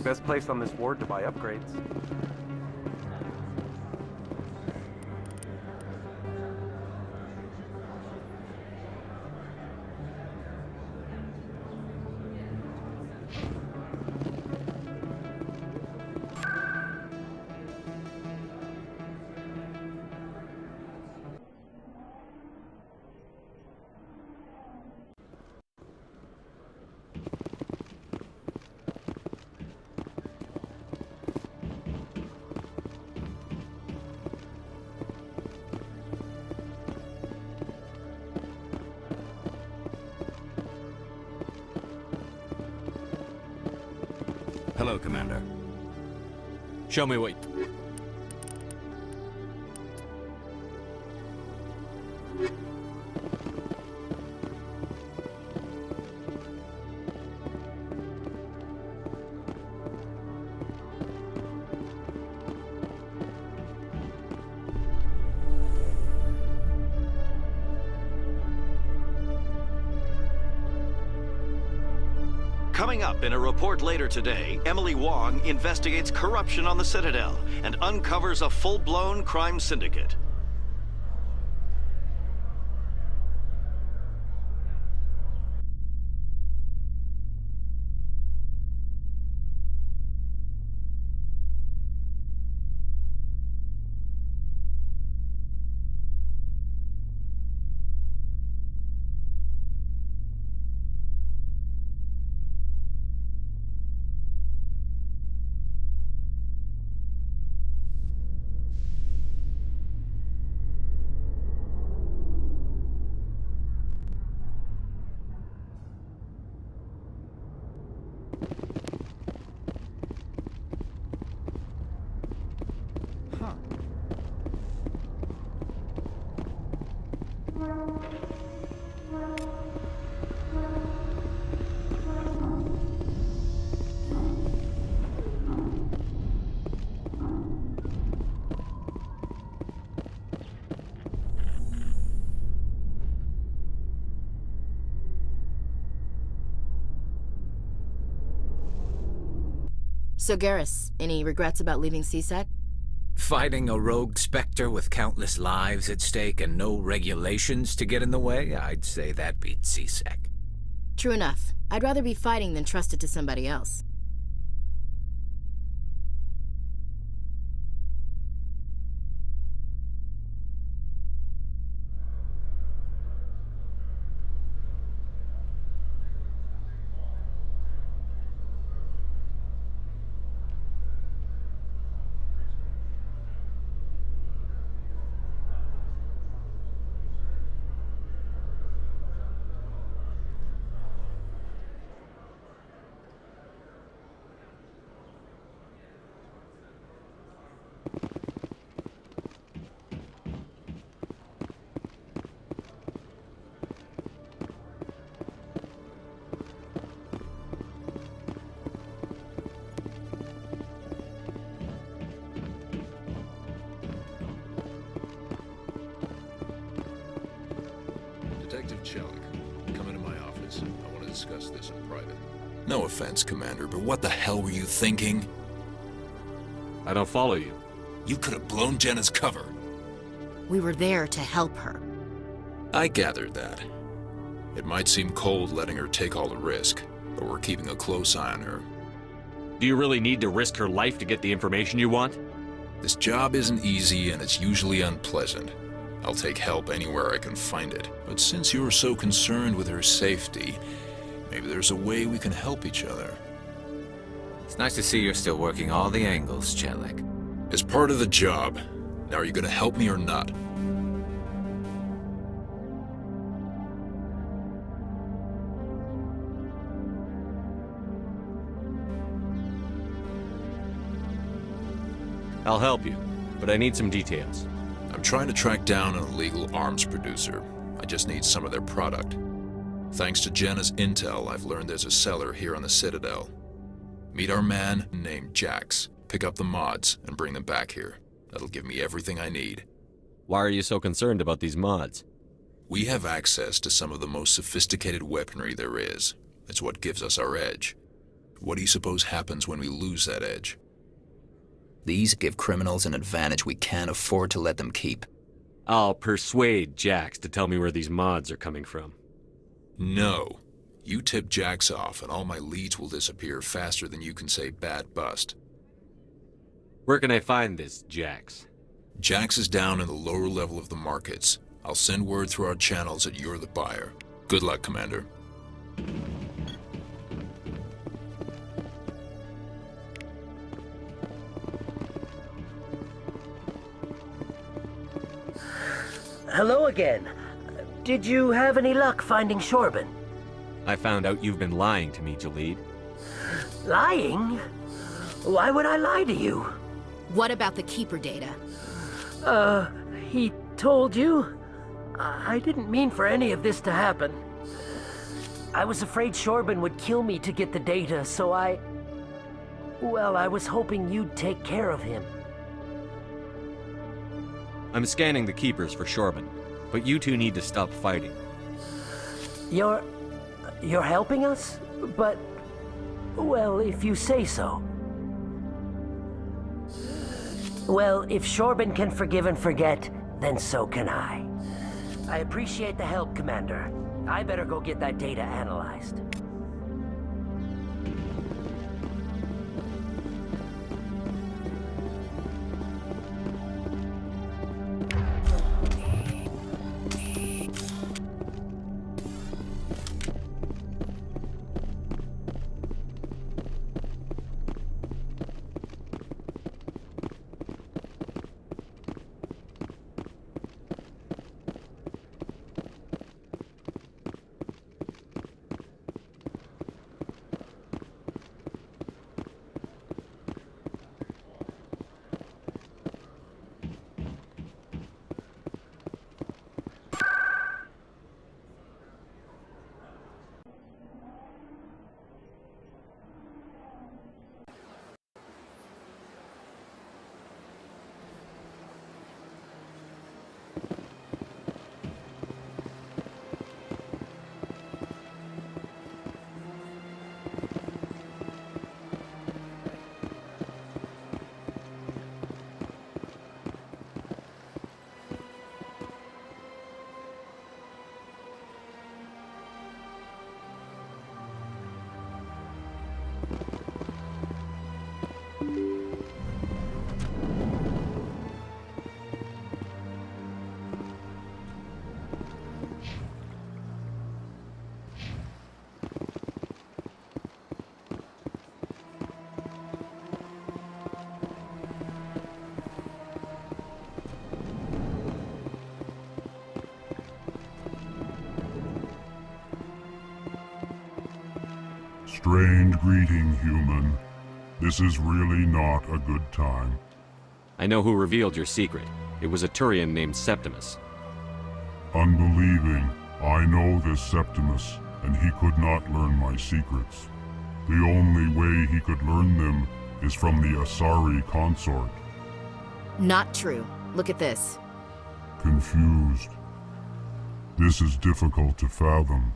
Best place on this ward to buy upgrades. Hello, Commander. Show me what... Coming up in a report later today, Emily Wong investigates corruption on the Citadel and uncovers a full-blown crime syndicate. So Garrus, any regrets about leaving CSEC? Fighting a rogue Spectre with countless lives at stake and no regulations to get in the way? I'd say that beats CSEC. True enough. I'd rather be fighting than trusted to somebody else. Detective Chelik, come into my office. I want to discuss this in private. No offense, Commander, but what the hell were you thinking? I don't follow you. You could have blown Jenna's cover. We were there to help her. I gathered that. It might seem cold letting her take all the risk, but we're keeping a close eye on her. Do you really need to risk her life to get the information you want? This job isn't easy and it's usually unpleasant. I'll take help anywhere I can find it. But since you're so concerned with her safety, maybe there's a way we can help each other. It's nice to see you're still working all the angles, Chelik. As part of the job. Now, are you gonna help me or not? I'll help you, but I need some details. I'm trying to track down an illegal arms producer. I just need some of their product. Thanks to Jenna's intel, I've learned there's a seller here on the Citadel. Meet our man named Jax. Pick up the mods and bring them back here. That'll give me everything I need. Why are you so concerned about these mods? We have access to some of the most sophisticated weaponry there is. It's what gives us our edge. What do you suppose happens when we lose that edge? These give criminals an advantage we can't afford to let them keep. I'll persuade Jax to tell me where these mods are coming from. No. You tip Jax off and all my leads will disappear faster than you can say bad bust. Where can I find this Jax? Jax is down in the lower level of the markets. I'll send word through our channels that you're the buyer. Good luck, Commander. Hello again. Did you have any luck finding Shorban? I found out you've been lying to me, Jalid. Lying? Why would I lie to you? What about the Keeper data? He told you? I didn't mean for any of this to happen. I was afraid Shorban would kill me to get the data, so well, I was hoping you'd take care of him. I'm scanning the Keepers for Shorban, but you two need to stop fighting. You're helping us? But, well, if you say so. Well, if Shorban can forgive and forget, then so can I. I appreciate the help, Commander. I better go get that data analyzed. Strange greeting, human. This is really not a good time. I know who revealed your secret. It was a Turian named Septimus. Unbelieving, I know this Septimus, and he could not learn my secrets. The only way he could learn them is from the Asari consort. Not true. Look at this. Confused. This is difficult to fathom.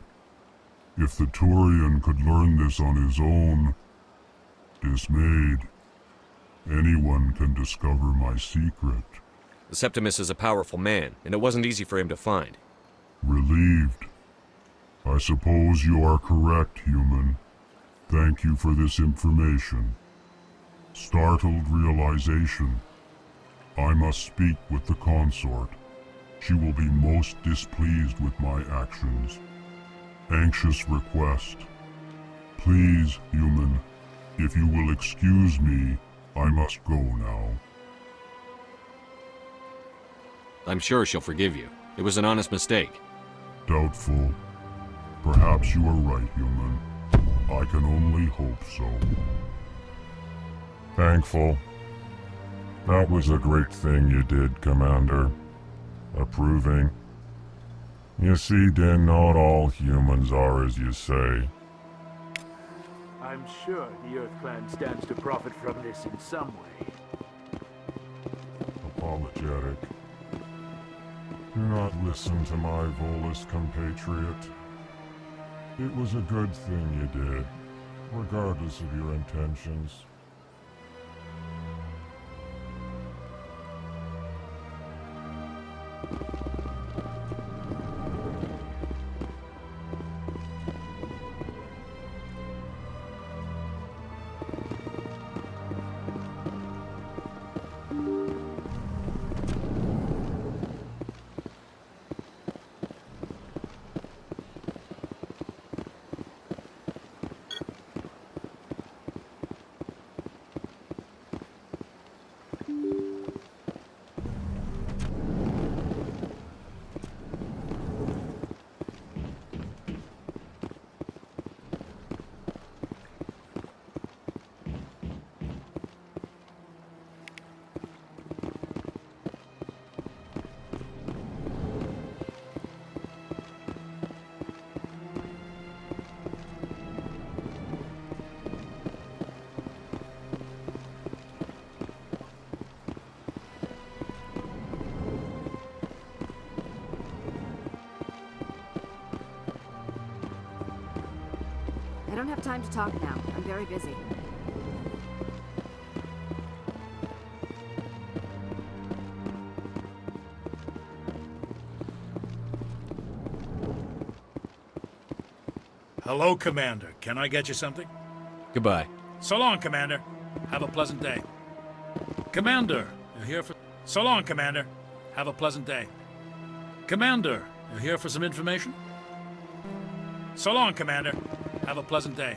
If the Turian could learn this on his own, dismayed, anyone can discover my secret. The Septimus is a powerful man, and it wasn't easy for him to find. Relieved. I suppose you are correct, human. Thank you for this information. Startled realization. I must speak with the consort. She will be most displeased with my actions. Anxious request. Please, human, if you will excuse me, I must go now. I'm sure she'll forgive you. It was an honest mistake. Doubtful. Perhaps you are right, human. I can only hope so. Thankful. That was a great thing you did, Commander. Approving. You see, Din, not all humans are as you say. I'm sure the Earth Clan stands to profit from this in some way. Apologetic. Do not listen to my Volus compatriot. It was a good thing you did. regardless of your intentions. I don't have time to talk now. I'm very busy. Hello, Commander. Can I get you something? Goodbye. So long, Commander. Have a pleasant day. Commander, you're here for... So long, Commander. Have a pleasant day. Commander, you're here for some information? So long, Commander. Have a pleasant day.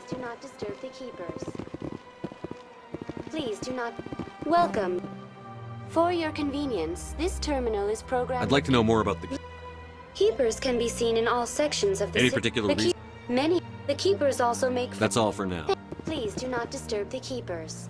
Do not disturb the keepers. Please do not... Welcome. For your convenience, this terminal is programmed... I'd like to know more about the... Keepers can be seen in all sections of the... Any particular reason? Many. The keepers also make... That's all for now. Please do not disturb the keepers.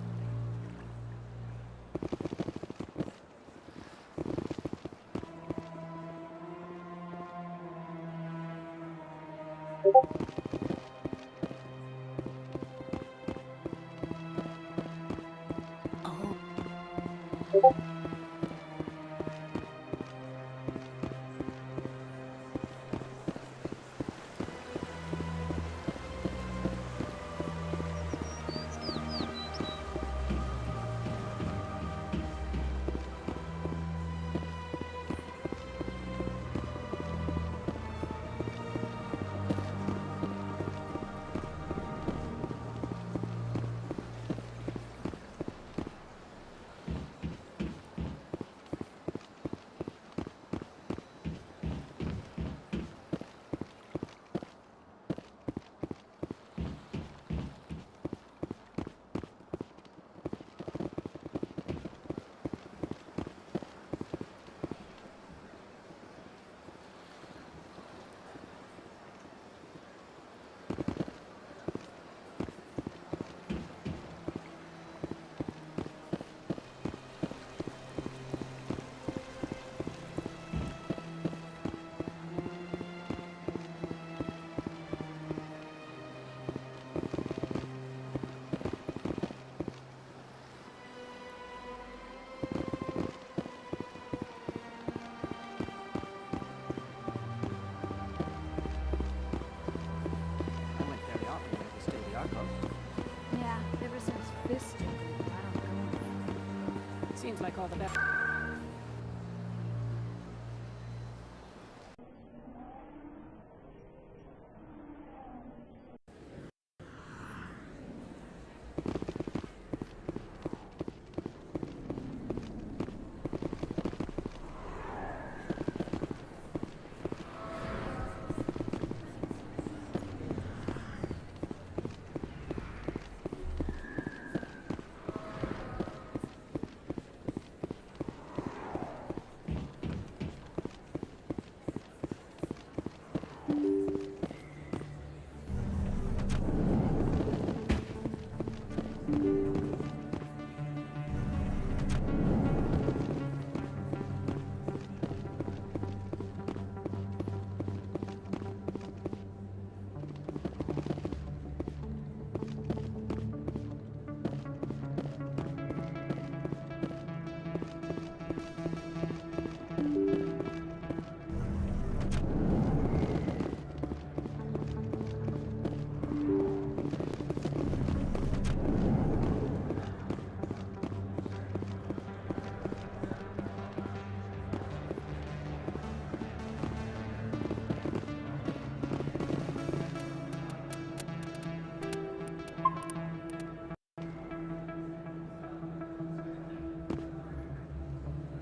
Yeah, ever since this took me, I don't know. Seems like all the best.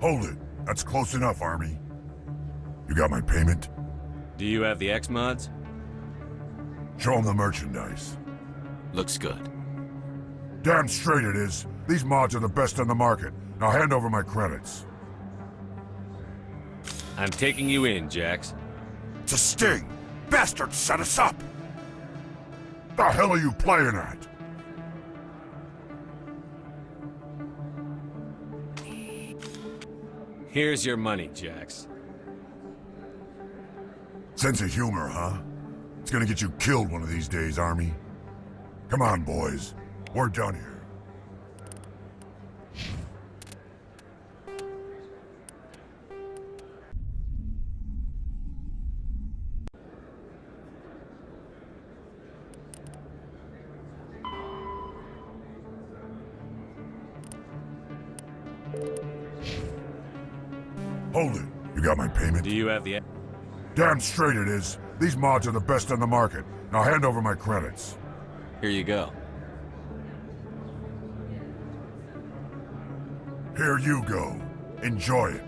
Hold it. That's close enough, Army. You got my payment? Do you have the X-Mods? Show them the merchandise. Looks good. Damn straight it is. These mods are the best on the market. Now hand over my credits. I'm taking you in, Jax. It's a sting! Bastards set us up! The hell are you playing at? Here's your money, Jax. Sense of humor, huh? It's gonna get you killed one of these days, Army. Come on, boys. We're done here. Hold it. You got my payment? Do you have the... Damn straight it is. These mods are the best on the market. Now hand over my credits. Here you go. Here you go. Enjoy it.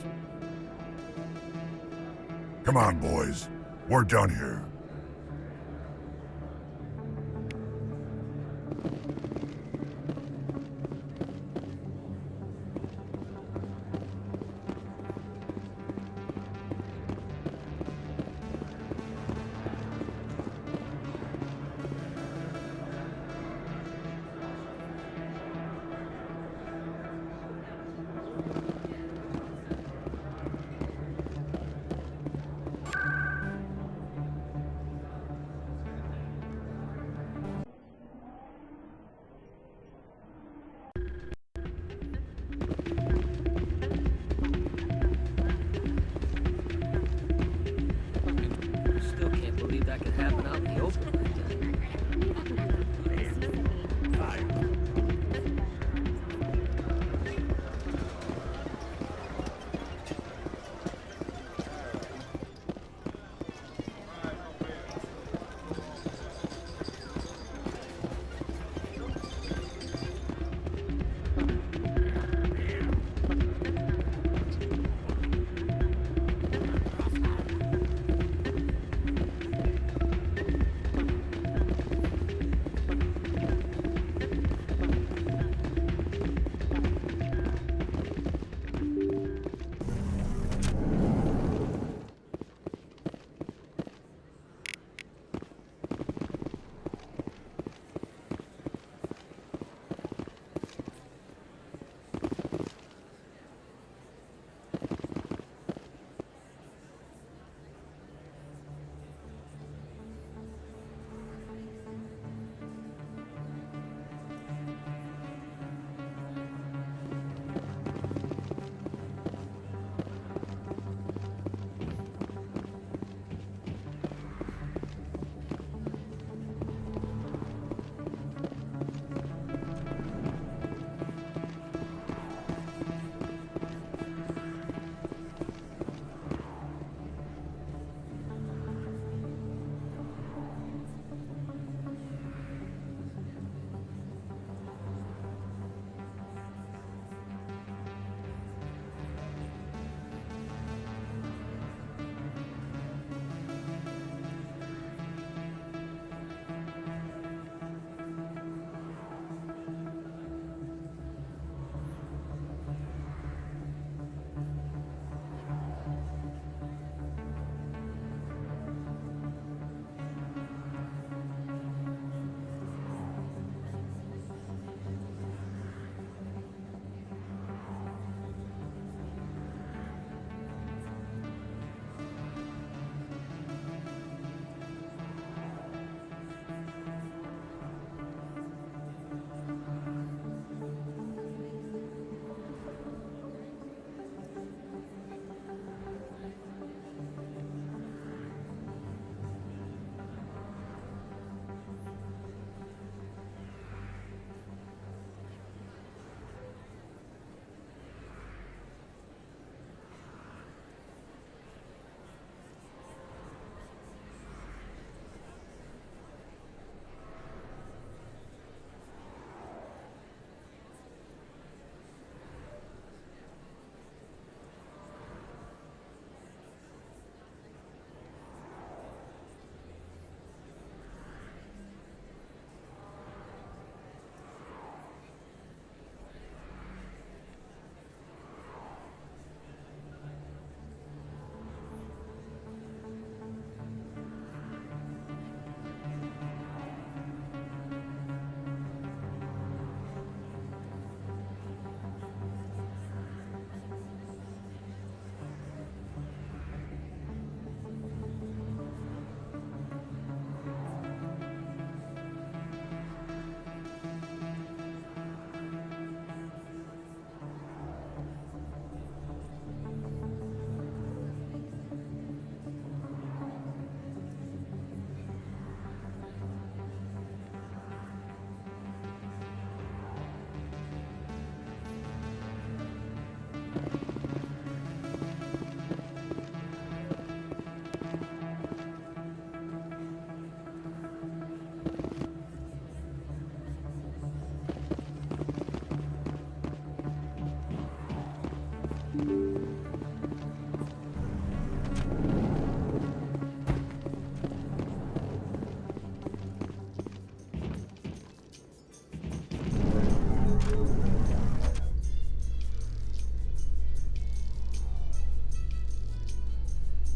Come on, boys. We're done here.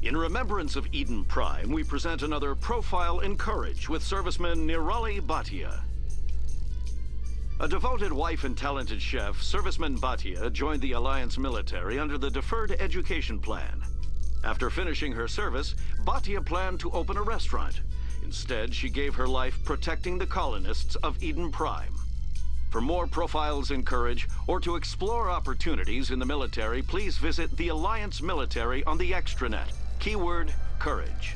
In remembrance of Eden Prime, we present another Profile in Courage with serviceman Nirali Bhatia. A devoted wife and talented chef, Serviceman Bhatia joined the Alliance military under the Deferred Education Plan. After finishing her service, Bhatia planned to open a restaurant. Instead, she gave her life protecting the colonists of Eden Prime. For more Profiles in Courage, or to explore opportunities in the military, please visit the Alliance Military on the extranet. Keyword, Courage.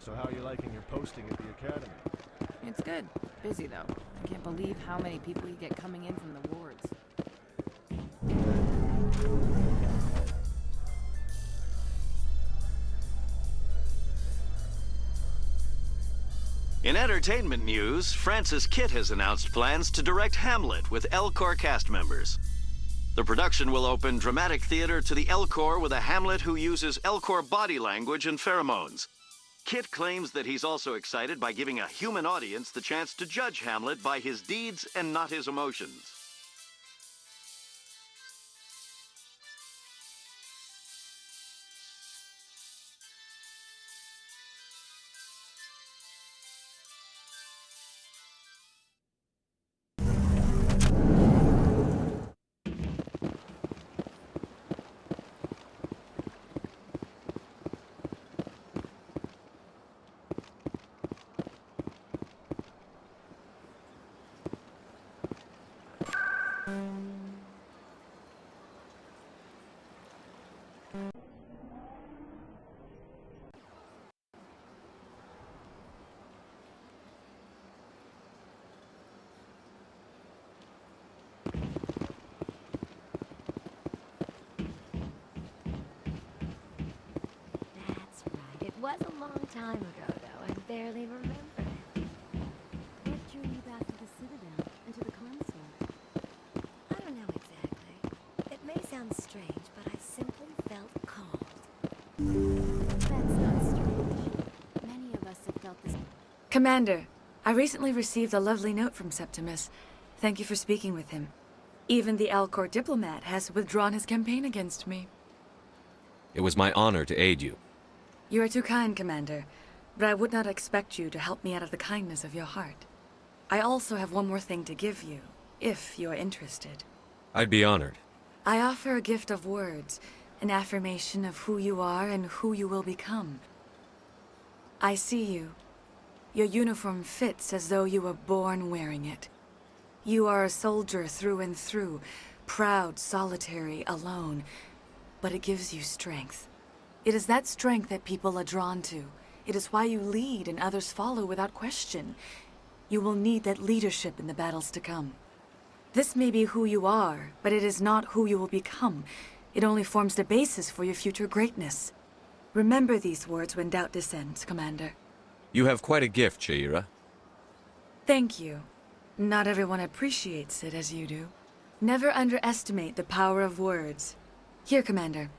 So how are you liking your posting at the academy? It's good. Busy, though. I can't believe how many people you get coming in from the wards. In entertainment news, Francis Kitt has announced plans to direct Hamlet with Elcor cast members. The production will open dramatic theater to the Elcor with a Hamlet who uses Elcor body language and pheromones. Kitt claims that he's also excited by giving a human audience the chance to judge Hamlet by his deeds and not his emotions. It was a long time ago, though. I barely remember it. What drew you back to the Citadel and to the console? I don't know exactly. It may sound strange, but I simply felt called. That's not strange. Many of us have felt this. Commander, I recently received a lovely note from Septimus. Thank you for speaking with him. Even the Elcor diplomat has withdrawn his campaign against me. It was my honor to aid you. You are too kind, Commander, but I would not expect you to help me out of the kindness of your heart. I also have one more thing to give you, if you are interested. I'd be honored. I offer a gift of words, an affirmation of who you are and who you will become. I see you. Your uniform fits as though you were born wearing it. You are a soldier through and through, proud, solitary, alone, but it gives you strength. It is that strength that people are drawn to. It is why you lead and others follow without question. You will need that leadership in the battles to come. This may be who you are, but it is not who you will become. It only forms the basis for your future greatness. Remember these words when doubt descends, Commander. You have quite a gift, Sha'ira. Thank you. Not everyone appreciates it as you do. Never underestimate the power of words. Here, Commander.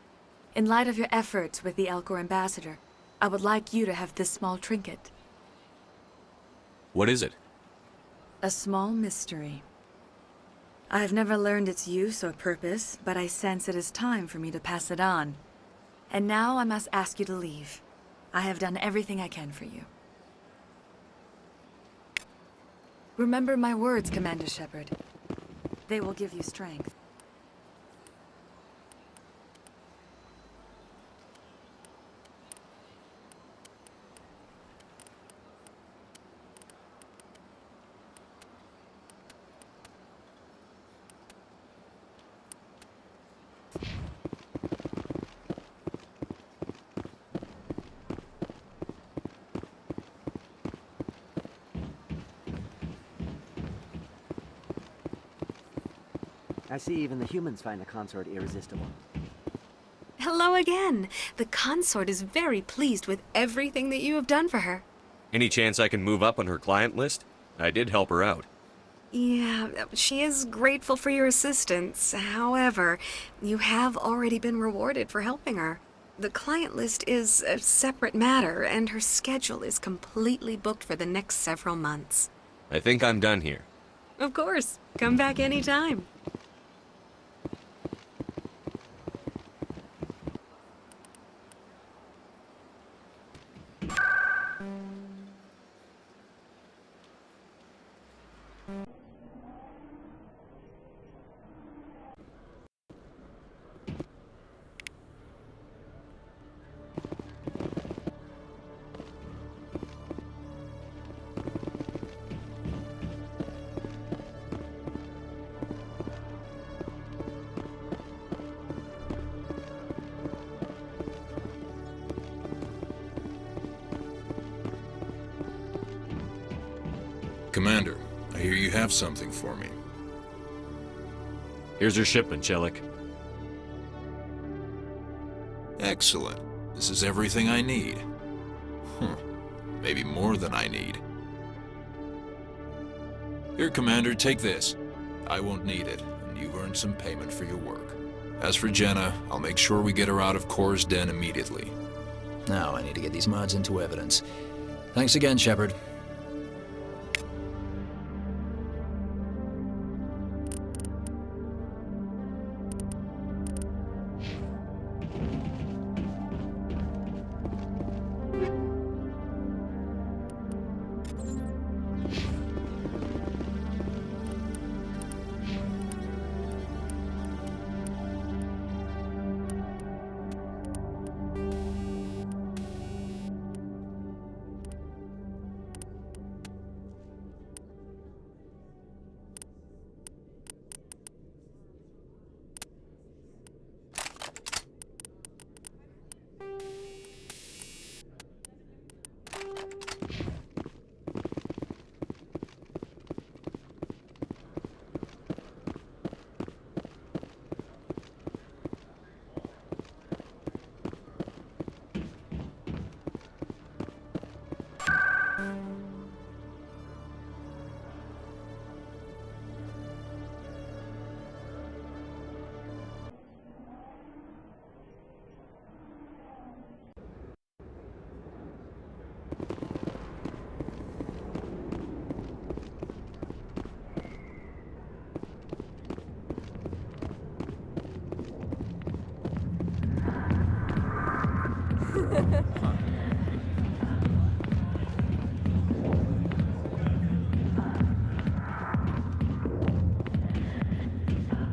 In light of your efforts with the Elcor ambassador, I would like you to have this small trinket. What is it? A small mystery. I have never learned its use or purpose, but I sense it is time for me to pass it on. And now I must ask you to leave. I have done everything I can for you. Remember my words, Commander Shepard. They will give you strength. I see even the humans find the consort irresistible. Hello again. The consort is very pleased with everything that you have done for her. Any chance I can move up on her client list? I did help her out. Yeah, she is grateful for your assistance. However, you have already been rewarded for helping her. The client list is a separate matter, and her schedule is completely booked for the next several months. I think I'm done here. Of course. Come back anytime. Commander, I hear you have something for me. Here's your shipment, Chelik. Excellent. This is everything I need. Maybe more than I need. Here, Commander, take this. I won't need it, and you've earned some payment for your work. As for Jenna, I'll make sure we get her out of Kor's den immediately. Now I need to get these mods into evidence. Thanks again, Shepard.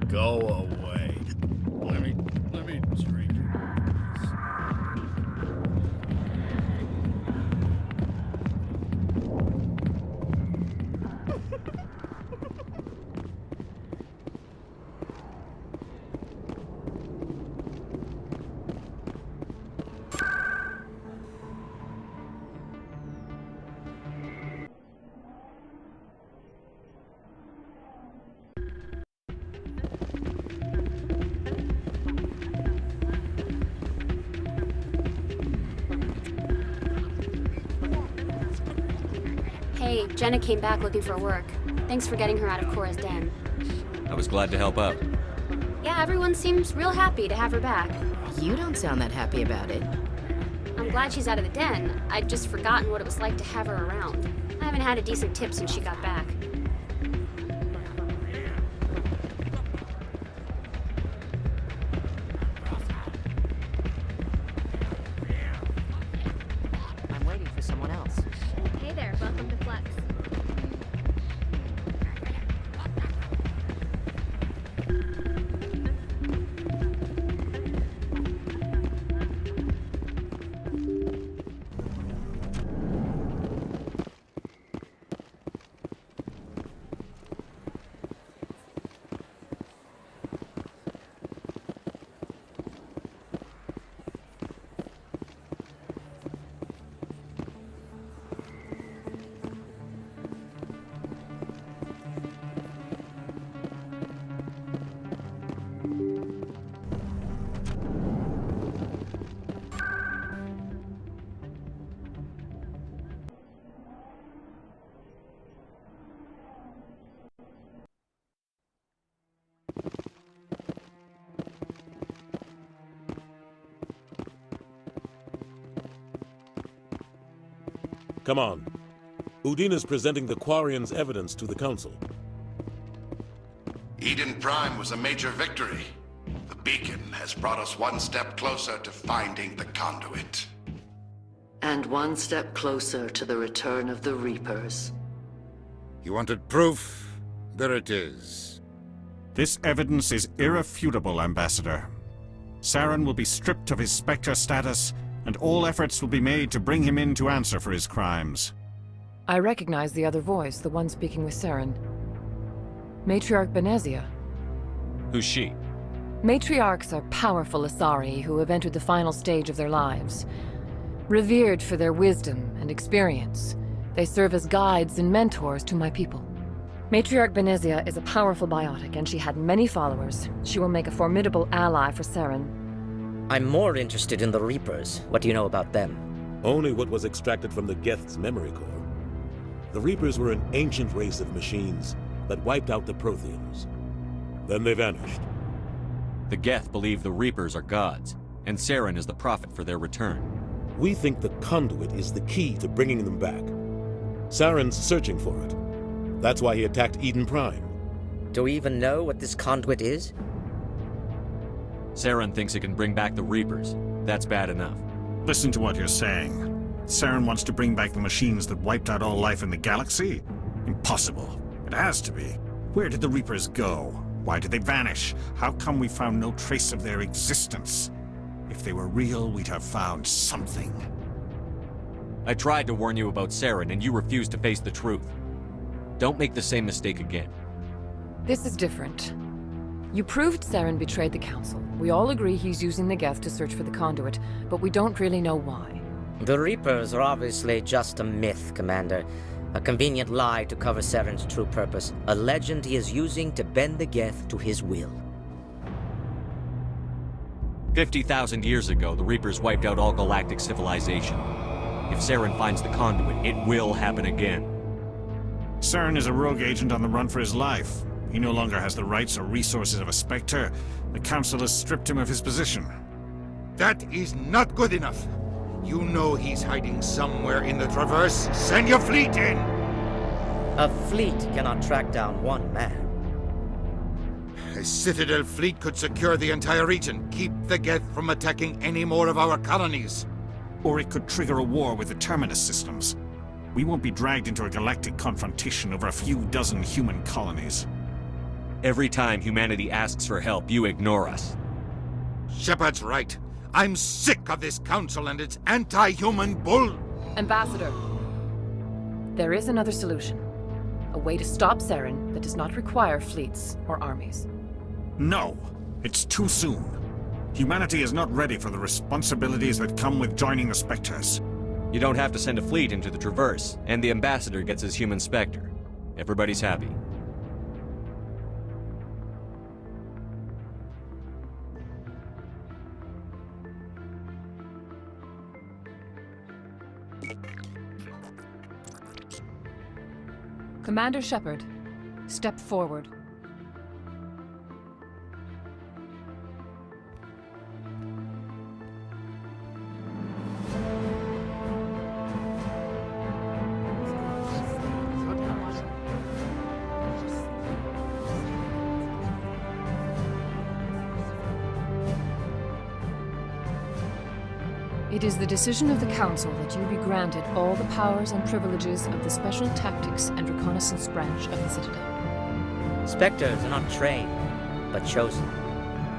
Go away. Let me drink. Hey, Jenna came back looking for work. Thanks for getting her out of Kor's den. I was glad to help out. Yeah, everyone seems real happy to have her back. You don't sound that happy about it. I'm glad she's out of the den. I'd just forgotten what it was like to have her around. I haven't had a decent tip since she got back. I'm waiting for someone else. Hey there, welcome to Flux. Come on. Udine is presenting the Quarians' evidence to the Council. Eden Prime was a major victory. The beacon has brought us one step closer to finding the conduit. And one step closer to the return of the Reapers. You wanted proof? There it is. This evidence is irrefutable, Ambassador. Saren will be stripped of his Spectre status, and all efforts will be made to bring him in to answer for his crimes. I recognize the other voice, the one speaking with Saren. Matriarch Benezia. Who's she? Matriarchs are powerful Asari who have entered the final stage of their lives. Revered for their wisdom and experience, they serve as guides and mentors to my people. Matriarch Benezia is a powerful biotic, and she had many followers. She will make a formidable ally for Saren. I'm more interested in the Reapers. What do you know about them? Only what was extracted from the Geth's memory core. The Reapers were an ancient race of machines that wiped out the Protheans. Then they vanished. The Geth believe the Reapers are gods, and Saren is the prophet for their return. We think the conduit is the key to bringing them back. Saren's searching for it. That's why he attacked Eden Prime. Do we even know what this conduit is? Saren thinks it can bring back the Reapers. That's bad enough. Listen to what you're saying. Saren wants to bring back the machines that wiped out all life in the galaxy? Impossible. It has to be. Where did the Reapers go? Why did they vanish? How come we found no trace of their existence? If they were real, we'd have found something. I tried to warn you about Saren, and you refused to face the truth. Don't make the same mistake again. This is different. You proved Saren betrayed the Council. We all agree he's using the Geth to search for the conduit, but we don't really know why. The Reapers are obviously just a myth, Commander. A convenient lie to cover Saren's true purpose. A legend he is using to bend the Geth to his will. 50,000 years ago, the Reapers wiped out all galactic civilization. If Saren finds the conduit, it will happen again. Saren is a rogue agent on the run for his life. He no longer has the rights or resources of a Spectre. The Council has stripped him of his position. That is not good enough. You know he's hiding somewhere in the Traverse. Send your fleet in! A fleet cannot track down one man. A Citadel fleet could secure the entire region, keep the Geth from attacking any more of our colonies. Or it could trigger a war with the Terminus systems. We won't be dragged into a galactic confrontation over a few dozen human colonies. Every time humanity asks for help, you ignore us. Shepard's right. I'm sick of this council and its anti-human bull... Ambassador, there is another solution. A way to stop Saren that does not require fleets or armies. No, it's too soon. Humanity is not ready for the responsibilities that come with joining the Spectres. You don't have to send a fleet into the Traverse, and the Ambassador gets his human Spectre. Everybody's happy. Commander Shepard, step forward. It is the decision of the Council that you be granted all the powers and privileges of the Special Tactics and Reconnaissance branch of the Citadel. Spectres are not trained, but chosen.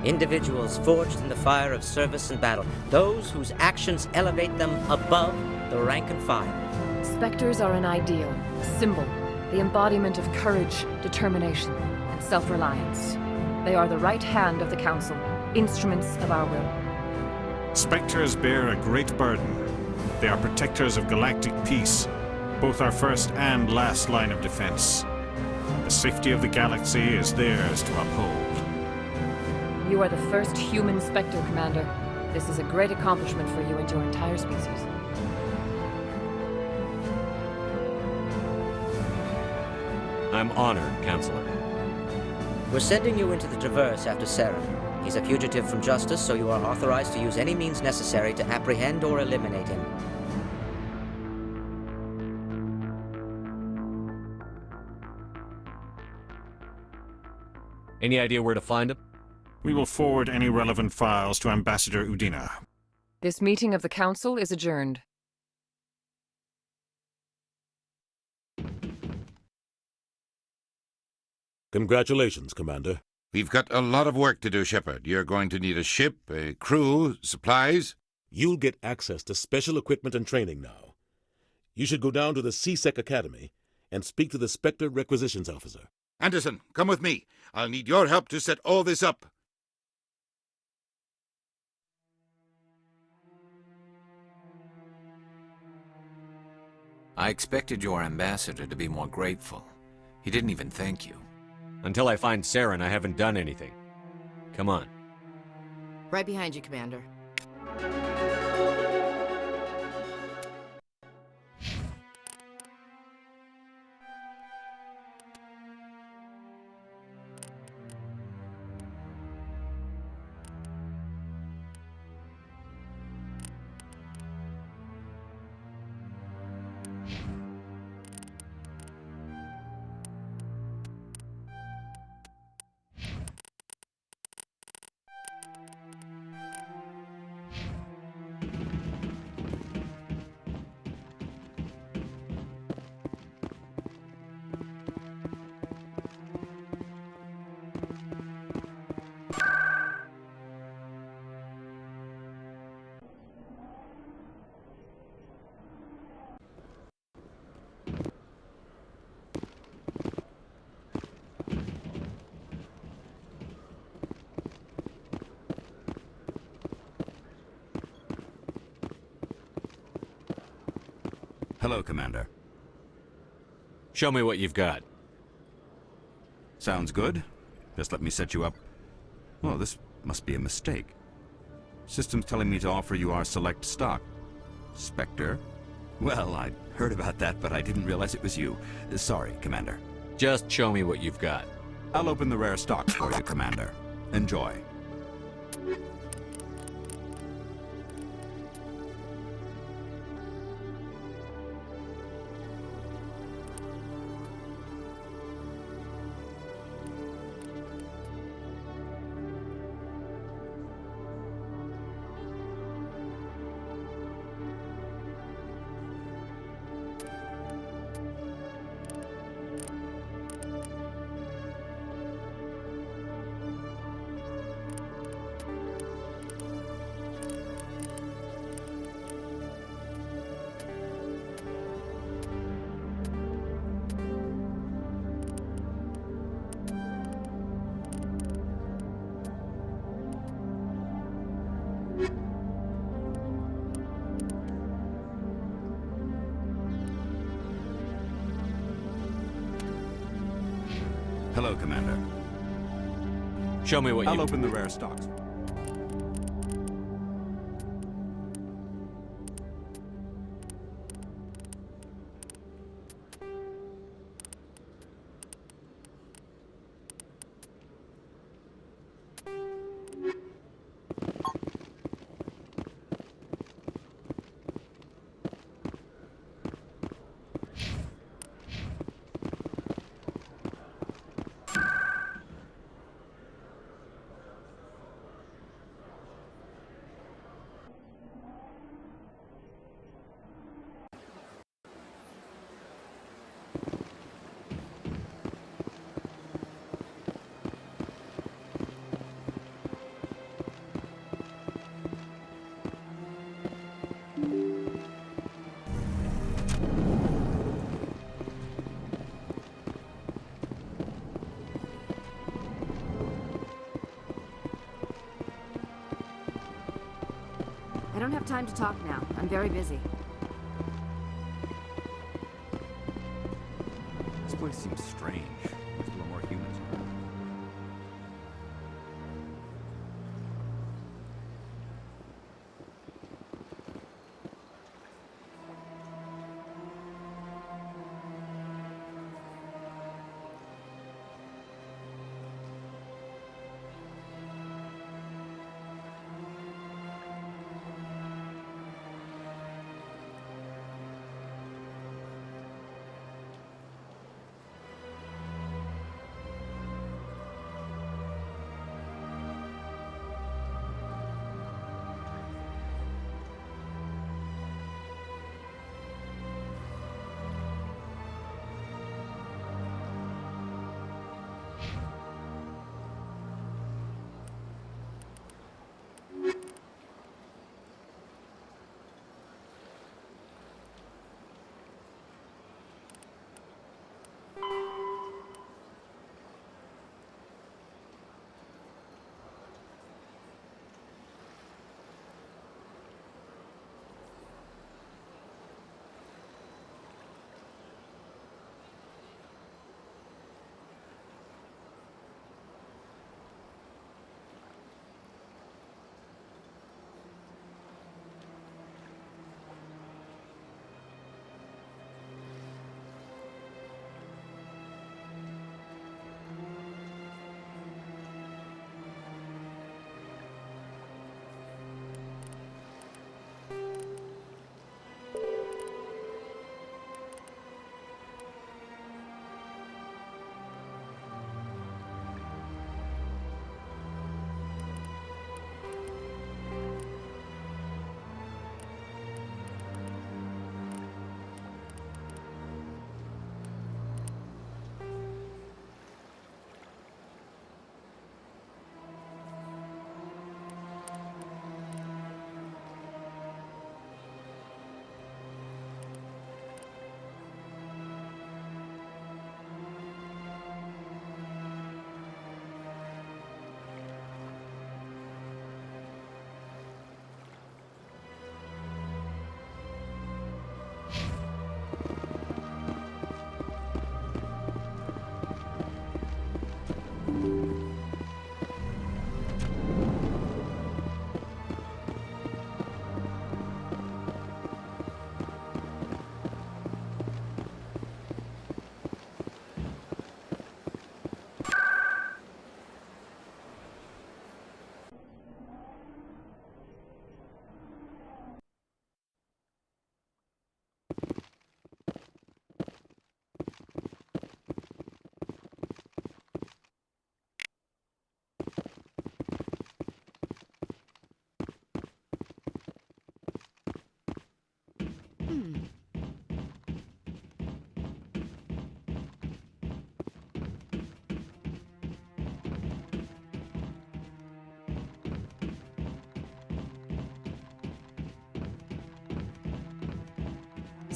Individuals forged in the fire of service and battle. Those whose actions elevate them above the rank and file. Spectres are an ideal, a symbol, the embodiment of courage, determination, and self-reliance. They are the right hand of the Council, instruments of our will. Spectres bear a great burden. They are protectors of galactic peace, both our first and last line of defense. The safety of the galaxy is theirs to uphold. You are the first human Spectre, Commander. This is a great accomplishment for you and your entire species. I'm honored, Counselor. We're sending you into the Traverse after Saren. He's a fugitive from justice, so you are authorized to use any means necessary to apprehend or eliminate him. Any idea where to find him? We will forward any relevant files to Ambassador Udina. This meeting of the Council is adjourned. Congratulations, Commander. We've got a lot of work to do, Shepard. You're going to need a ship, a crew, supplies. You'll get access to special equipment and training now. You should go down to the C-Sec Academy and speak to the Spectre Requisitions Officer. Anderson, come with me. I'll need your help to set all this up. I expected your ambassador to be more grateful. He didn't even thank you. Until I find Saren, I haven't done anything. Come on. Right behind you, Commander. Hello, Commander. Show me what you've got. Sounds good. Just let me set you up. Well, this must be a mistake. System's telling me to offer you our select stock. Spectre? Well, I heard about that, but I didn't realize it was you. Sorry, Commander. Just show me what you've got. I'll open the rare stock for you, Commander. Enjoy. Hello, Commander. Show me what I'll open the rare stocks. I don't have time to talk now. I'm very busy. This place seems strange. There's a little more humans around.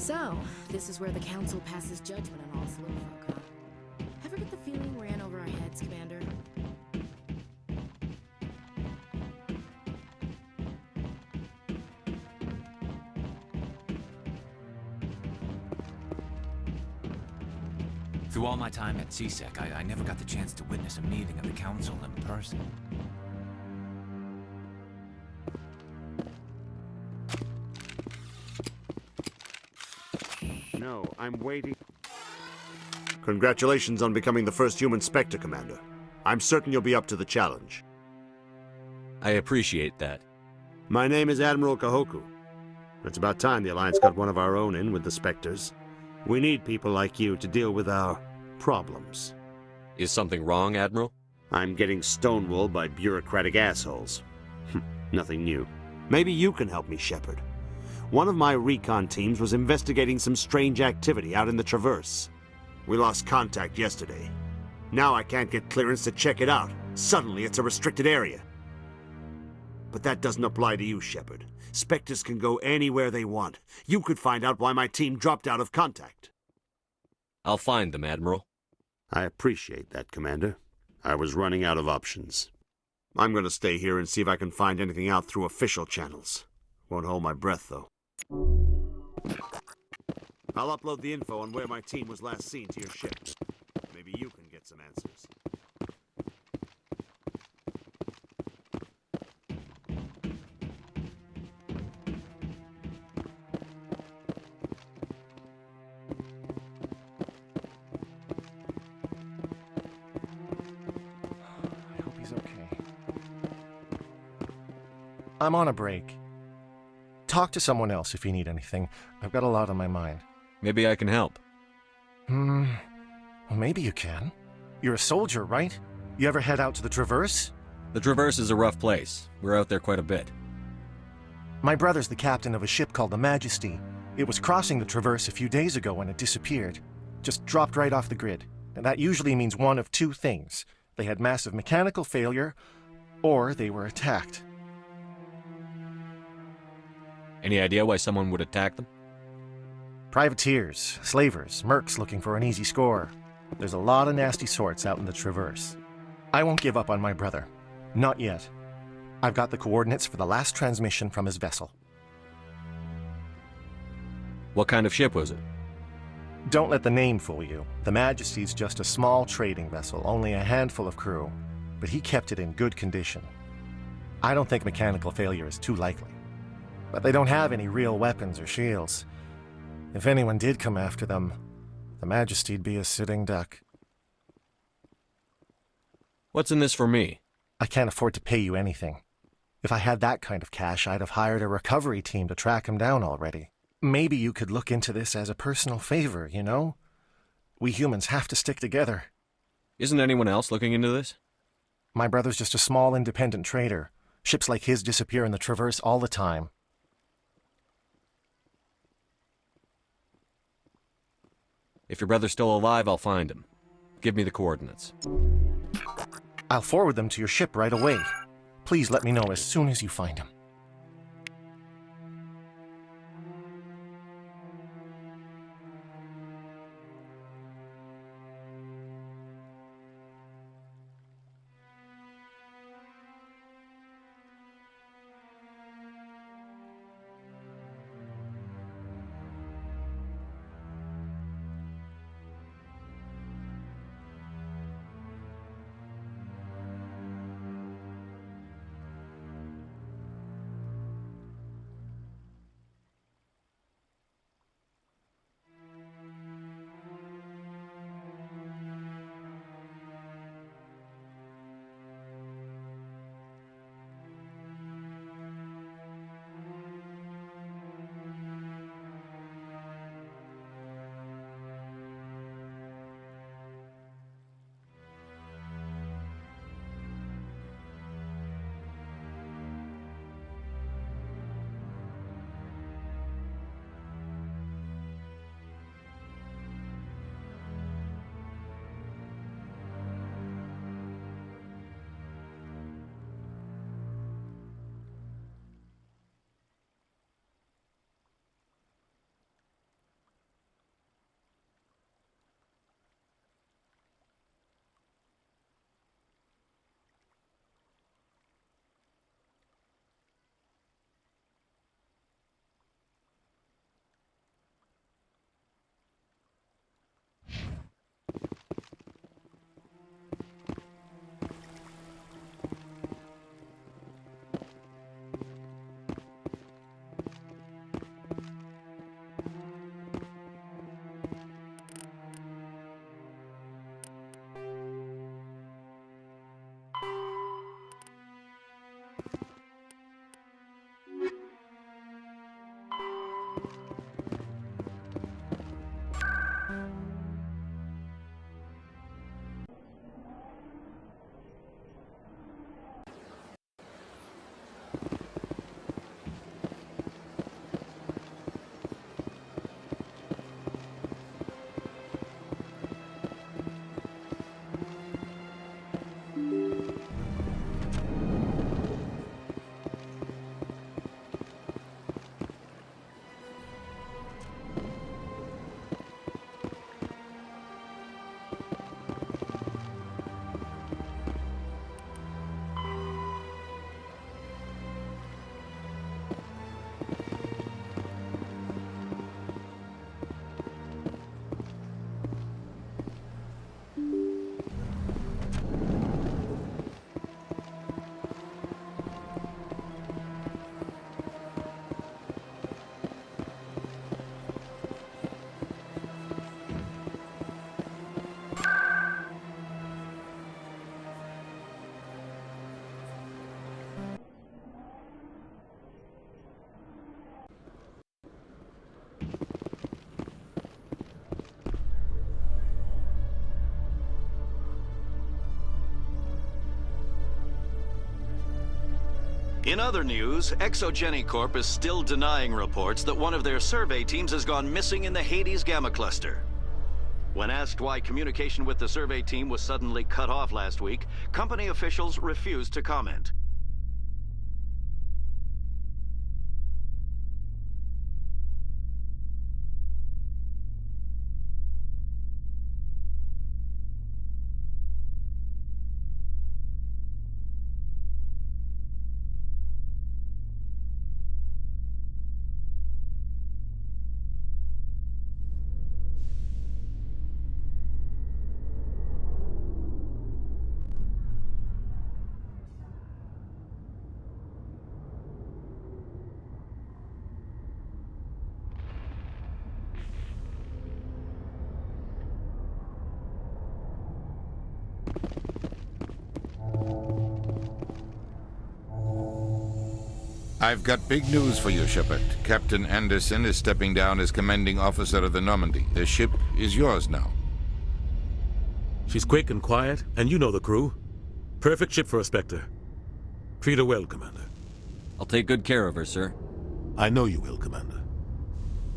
So, this is where the Council passes judgment on all us little folk, huh? Ever get the feeling we're in over our heads, Commander? Through all my time at CSEC, I never got the chance to witness a meeting of the Council in person. No, I'm waiting. Congratulations on becoming the first human Spectre, Commander. I'm certain you'll be up to the challenge. I appreciate that. My name is Admiral Kahoku. It's about time the Alliance got one of our own in with the Spectres. We need people like you to deal with our problems. Is something wrong, Admiral? I'm getting stonewalled by bureaucratic assholes. Nothing new. Maybe you can help me, Shepard. One of my recon teams was investigating some strange activity out in the Traverse. We lost contact yesterday. Now I can't get clearance to check it out. Suddenly it's a restricted area. But that doesn't apply to you, Shepard. Spectres can go anywhere they want. You could find out why my team dropped out of contact. I'll find them, Admiral. I appreciate that, Commander. I was running out of options. I'm going to stay here and see if I can find anything out through official channels. Won't hold my breath, though. I'll upload the info on where my team was last seen to your ship. Maybe you can get some answers. I hope he's okay. I'm on a break. Talk to someone else if you need anything. I've got a lot on my mind. Maybe I can help. Well, maybe you can. You're a soldier, right? You ever head out to the Traverse? The Traverse is a rough place. We're out there quite a bit. My brother's the captain of a ship called the Majesty. It was crossing the Traverse a few days ago when it disappeared. Just dropped right off the grid. And that usually means one of two things. They had massive mechanical failure, or they were attacked. Any idea why someone would attack them? Privateers, slavers, mercs looking for an easy score. There's a lot of nasty sorts out in the Traverse. I won't give up on my brother. Not yet. I've got the coordinates for the last transmission from his vessel. What kind of ship was it? Don't let the name fool you. The Majesty's just a small trading vessel, only a handful of crew. But he kept it in good condition. I don't think mechanical failure is too likely. But they don't have any real weapons or shields. If anyone did come after them, the Majesty'd be a sitting duck. What's in this for me? I can't afford to pay you anything. If I had that kind of cash, I'd have hired a recovery team to track him down already. Maybe you could look into this as a personal favor, you know? We humans have to stick together. Isn't anyone else looking into this? My brother's just a small independent trader. Ships like his disappear in the Traverse all the time. If your brother's still alive, I'll find him. Give me the coordinates. I'll forward them to your ship right away. Please let me know as soon as you find him. In other news, Exogeny Corp is still denying reports that one of their survey teams has gone missing in the Hades Gamma Cluster. When asked why communication with the survey team was suddenly cut off last week, company officials refused to comment. I've got big news for you, Shepard. Captain Anderson is stepping down as commanding officer of the Normandy. The ship is yours now. She's quick and quiet, and you know the crew. Perfect ship for a Spectre. Treat her well, Commander. I'll take good care of her, sir. I know you will, Commander.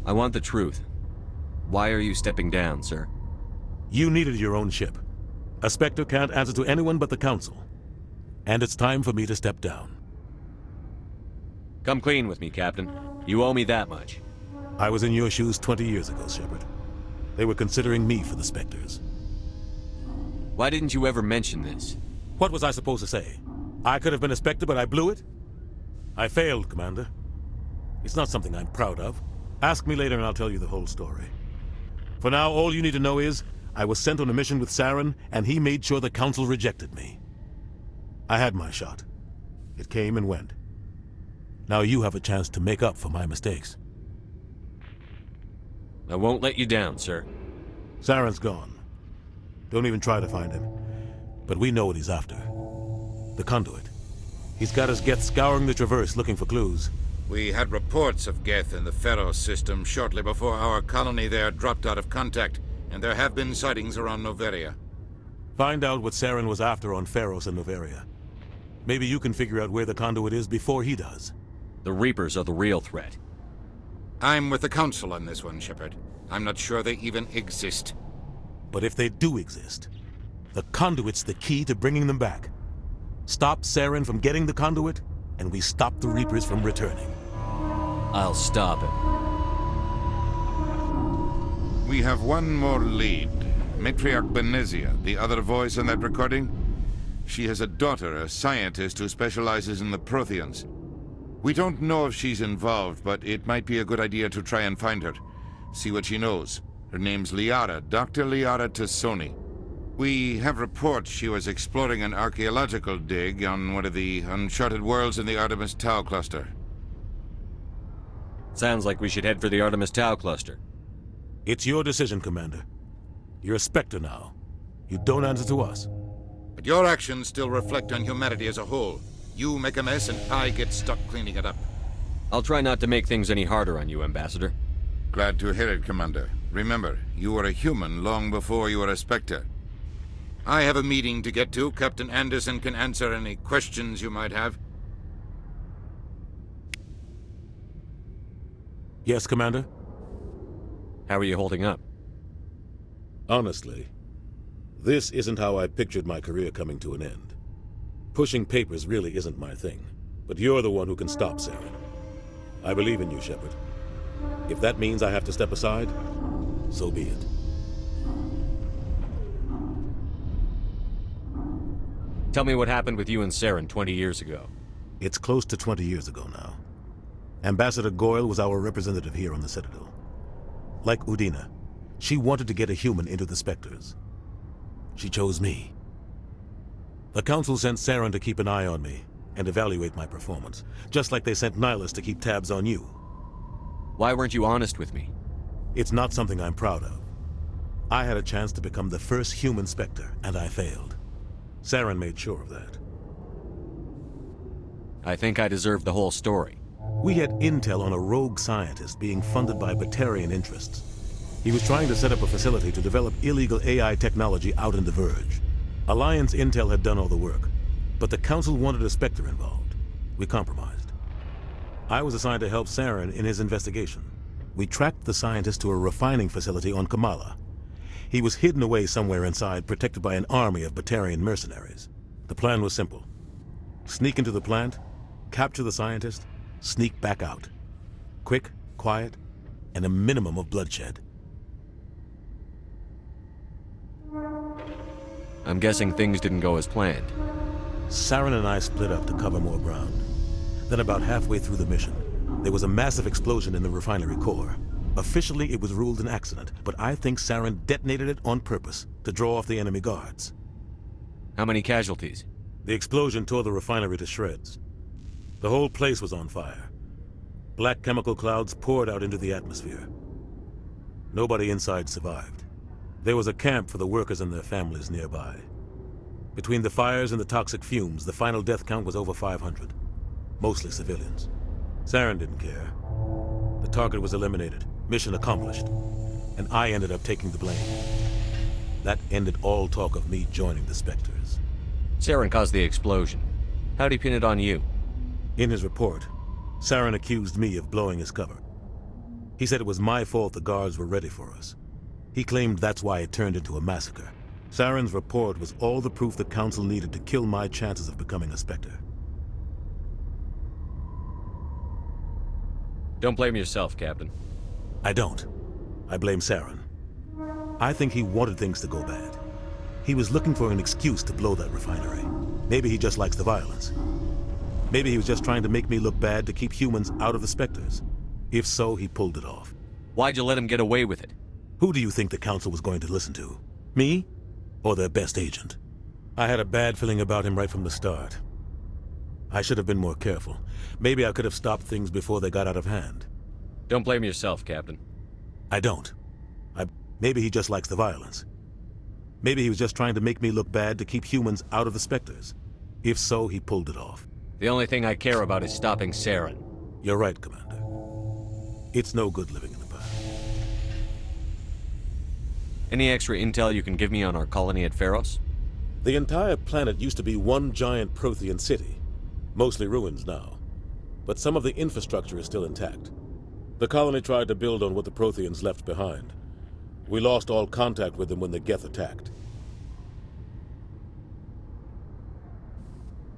I want the truth. Why are you stepping down, sir? You needed your own ship. A Spectre can't answer to anyone but the Council. And it's time for me to step down. Come clean with me, Captain. You owe me that much. I was in your shoes 20 years ago, Shepard. They were considering me for the Spectres. Why didn't you ever mention this? What was I supposed to say? I could have been a Spectre, but I blew it? I failed, Commander. It's not something I'm proud of. Ask me later and I'll tell you the whole story. For now, all you need to know is, I was sent on a mission with Saren, and he made sure the Council rejected me. I had my shot. It came and went. Now you have a chance to make up for my mistakes. I won't let you down, sir. Saren's gone. Don't even try to find him. But we know what he's after. The conduit. He's got his Geth scouring the Traverse looking for clues. We had reports of Geth in the Pharos system shortly before our colony there dropped out of contact, and there have been sightings around Noveria. Find out what Saren was after on Pharos and Noveria. Maybe you can figure out where the conduit is before he does. The Reapers are the real threat. I'm with the Council on this one, Shepard. I'm not sure they even exist. But if they do exist, the conduit's the key to bringing them back. Stop Saren from getting the conduit, and we stop the Reapers from returning. I'll stop him. We have one more lead. Matriarch Benezia, the other voice in that recording. She has a daughter, a scientist who specializes in the Protheans. We don't know if she's involved, but it might be a good idea to try and find her. See what she knows. Her name's Liara, Dr. Liara Tassoni. We have reports she was exploring an archaeological dig on one of the uncharted worlds in the Artemis Tau cluster. Sounds like we should head for the Artemis Tau cluster. It's your decision, Commander. You're a Spectre now. You don't answer to us. But your actions still reflect on humanity as a whole. You make a mess and I get stuck cleaning it up. I'll try not to make things any harder on you, Ambassador. Glad to hear it, Commander. Remember, you were a human long before you were a Spectre. I have a meeting to get to. Captain Anderson can answer any questions you might have. Yes, Commander? How are you holding up? Honestly, this isn't how I pictured my career coming to an end. Pushing papers really isn't my thing, but you're the one who can stop Saren. I believe in you, Shepard. If that means I have to step aside, so be it. Tell me what happened with you and Saren 20 years ago. It's close to 20 years ago now. Ambassador Goyle was our representative here on the Citadel. Like Udina, she wanted to get a human into the Spectres. She chose me. The Council sent Saren to keep an eye on me and evaluate my performance, just like they sent Nihilus to keep tabs on you. Why weren't you honest with me? It's not something I'm proud of. I had a chance to become the first human Spectre, and I failed. Saren made sure of that. I think I deserve the whole story. We had intel on a rogue scientist being funded by Batarian interests. He was trying to set up a facility to develop illegal AI technology out in the Verge. Alliance intel had done all the work, but the Council wanted a Spectre involved. we compromised. I was assigned to help Saren in his investigation. We tracked the scientist to a refining facility on Kamala. He was hidden away somewhere inside, protected by an army of Batarian mercenaries. The plan was simple. Sneak into the plant, capture the scientist, sneak back out. Quick, quiet, and a minimum of bloodshed. I'm guessing things didn't go as planned. Saren and I split up to cover more ground. Then about halfway through the mission, there was a massive explosion in the refinery core. Officially, it was ruled an accident, but I think Saren detonated it on purpose to draw off the enemy guards. How many casualties? The explosion tore the refinery to shreds. The whole place was on fire. Black chemical clouds poured out into the atmosphere. Nobody inside survived. There was a camp for the workers and their families nearby. Between the fires and the toxic fumes, the final death count was over 500. Mostly civilians. Saren didn't care. The target was eliminated, mission accomplished, and I ended up taking the blame. That ended all talk of me joining the Spectres. Saren caused the explosion. How'd he pin it on you? In his report, Saren accused me of blowing his cover. He said it was my fault the guards were ready for us. He claimed that's why it turned into a massacre. Saren's report was all the proof the Council needed to kill my chances of becoming a Spectre. Don't blame yourself, Captain. I don't. I blame Saren. I think he wanted things to go bad. He was looking for an excuse to blow that refinery. Maybe he just likes the violence. Maybe he was just trying to make me look bad to keep humans out of the Spectres. If so, he pulled it off. Why'd you let him get away with it? Who do you think the Council was going to listen to? Me? Or their best agent? I had a bad feeling about him right from the start. I should have been more careful. Maybe I could have stopped things before they got out of hand. Don't blame yourself, Captain. I don't. Maybe he just likes the violence. Maybe he was just trying to make me look bad to keep humans out of the Spectres. If so, he pulled it off. The only thing I care about is stopping Saren. You're right, Commander. It's no good living in the past. Any extra intel you can give me on our colony at Pharos? The entire planet used to be one giant Prothean city. Mostly ruins now. But some of the infrastructure is still intact. The colony tried to build on what the Protheans left behind. We lost all contact with them when the Geth attacked.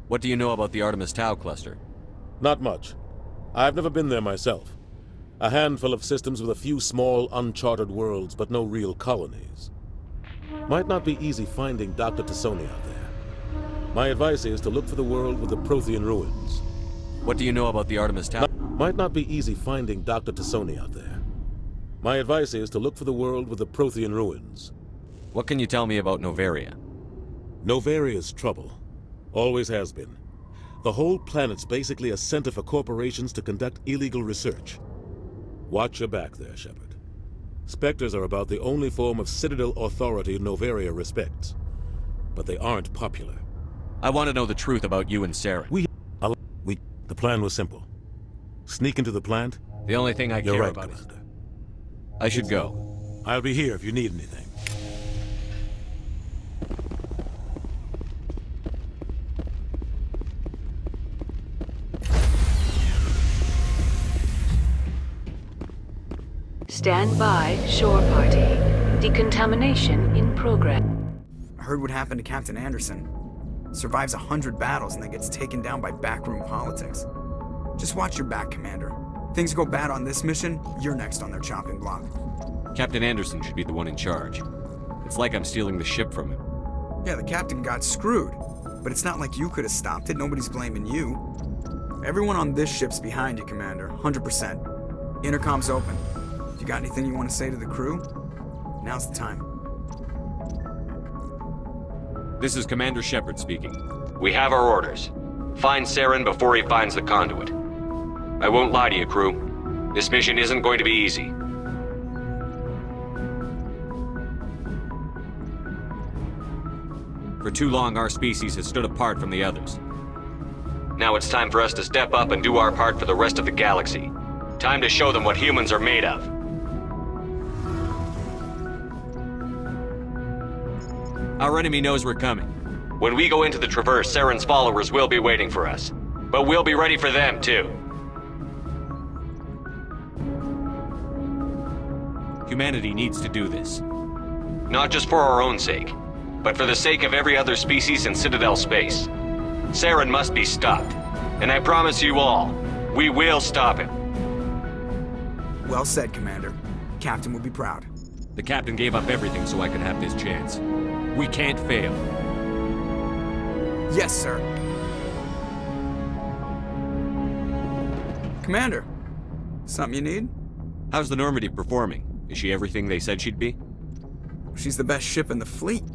What do you know about the Artemis Tau cluster? Not much. I've never been there myself. A handful of systems with a few small, uncharted worlds, but no real colonies. Might not be easy finding Dr. T'Soni out there. My advice is to look for the world with the Prothean ruins. What do you know about the Artemis Tau? Might not be easy finding Dr. T'Soni out there. My advice is to look for the world with the Prothean ruins. What can you tell me about Noveria? Noveria's trouble. Always has been. The whole planet's basically a center for corporations to conduct illegal research. Watch your back there, Shepard. Spectres are about the only form of Citadel authority Noveria respects. But they aren't popular. I want to know the truth about you and Saren. The plan was simple. Sneak into the plant. The only thing I You're care right, about Commander. I should go. I'll be here if you need anything. Stand by, shore party. Decontamination in progress. I heard what happened to Captain Anderson. Survives 100 battles and then gets taken down by backroom politics. Just watch your back, Commander. Things go bad on this mission, you're next on their chopping block. Captain Anderson should be the one in charge. It's like I'm stealing the ship from him. Yeah, the captain got screwed. But it's not like you could have stopped it. Nobody's blaming you. Everyone on this ship's behind you, Commander. 100%. Intercom's open. If you got anything you want to say to the crew, now's the time. This is Commander Shepard speaking. We have our orders. Find Saren before he finds the conduit. I won't lie to you, crew. This mission isn't going to be easy. For too long, our species has stood apart from the others. Now it's time for us to step up and do our part for the rest of the galaxy. Time to show them what humans are made of. Our enemy knows we're coming. When we go into the Traverse, Saren's followers will be waiting for us. But we'll be ready for them, too. Humanity needs to do this. Not just for our own sake, but for the sake of every other species in Citadel space. Saren must be stopped. And I promise you all, we will stop him. Well said, Commander. Captain will be proud. The captain gave up everything so I could have this chance. We can't fail. Yes, sir. Commander, something you need? How's the Normandy performing? Is she everything they said she'd be? She's the best ship in the fleet.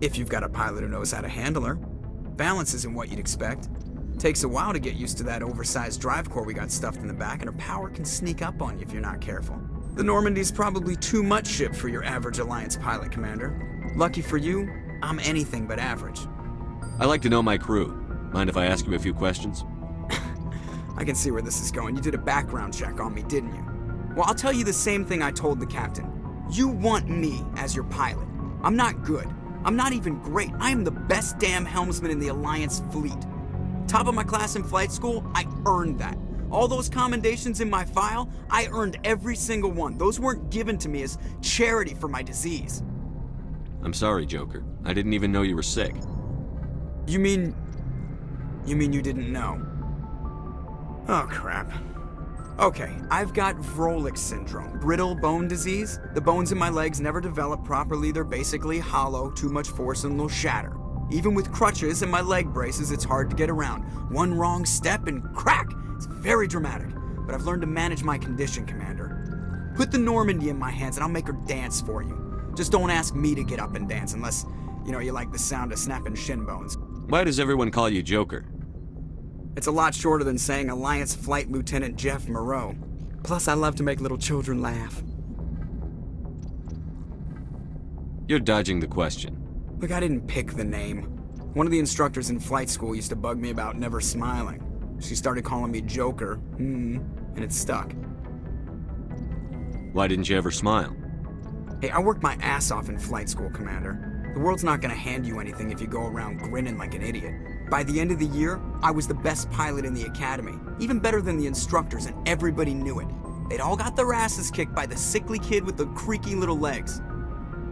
If you've got a pilot who knows how to handle her. Balance isn't what you'd expect. Takes a while to get used to that oversized drive core we got stuffed in the back, and her power can sneak up on you if you're not careful. The Normandy's probably too much ship for your average Alliance pilot, Commander. Lucky for you, I'm anything but average. I like to know my crew. Mind if I ask you a few questions? I can see where this is going. You did a background check on me, didn't you? Well, I'll tell you the same thing I told the captain. You want me as your pilot. I'm not good. I'm not even great. I am the best damn helmsman in the Alliance fleet. Top of my class in flight school, I earned that. All those commendations in my file, I earned every single one. Those weren't given to me as charity for my disease. I'm sorry, Joker. I didn't even know you were sick. You mean you didn't know? Oh, crap. Okay, I've got Vrolik syndrome, brittle bone disease. The bones in my legs never develop properly. They're basically hollow, too much force and they'll shatter. Even with crutches and my leg braces, it's hard to get around. One wrong step and crack! It's very dramatic, but I've learned to manage my condition, Commander. Put the Normandy in my hands and I'll make her dance for you. Just don't ask me to get up and dance unless, you like the sound of snapping shin bones. Why does everyone call you Joker? It's a lot shorter than saying Alliance Flight Lieutenant Jeff Moreau. Plus, I love to make little children laugh. You're dodging the question. Look, I didn't pick the name. One of the instructors in flight school used to bug me about never smiling. She started calling me Joker, and it stuck. Why didn't you ever smile? Hey, I worked my ass off in flight school, Commander. The world's not gonna hand you anything if you go around grinning like an idiot. By the end of the year, I was the best pilot in the academy, even better than the instructors, and everybody knew it. They'd all got their asses kicked by the sickly kid with the creaky little legs.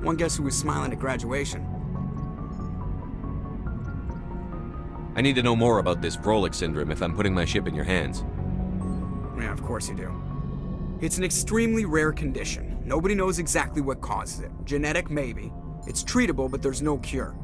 One guess who was smiling at graduation? I need to know more about this Vrolik syndrome if I'm putting my ship in your hands. Yeah, of course you do. It's an extremely rare condition. Nobody knows exactly what causes it. Genetic, maybe. It's treatable, but there's no cure.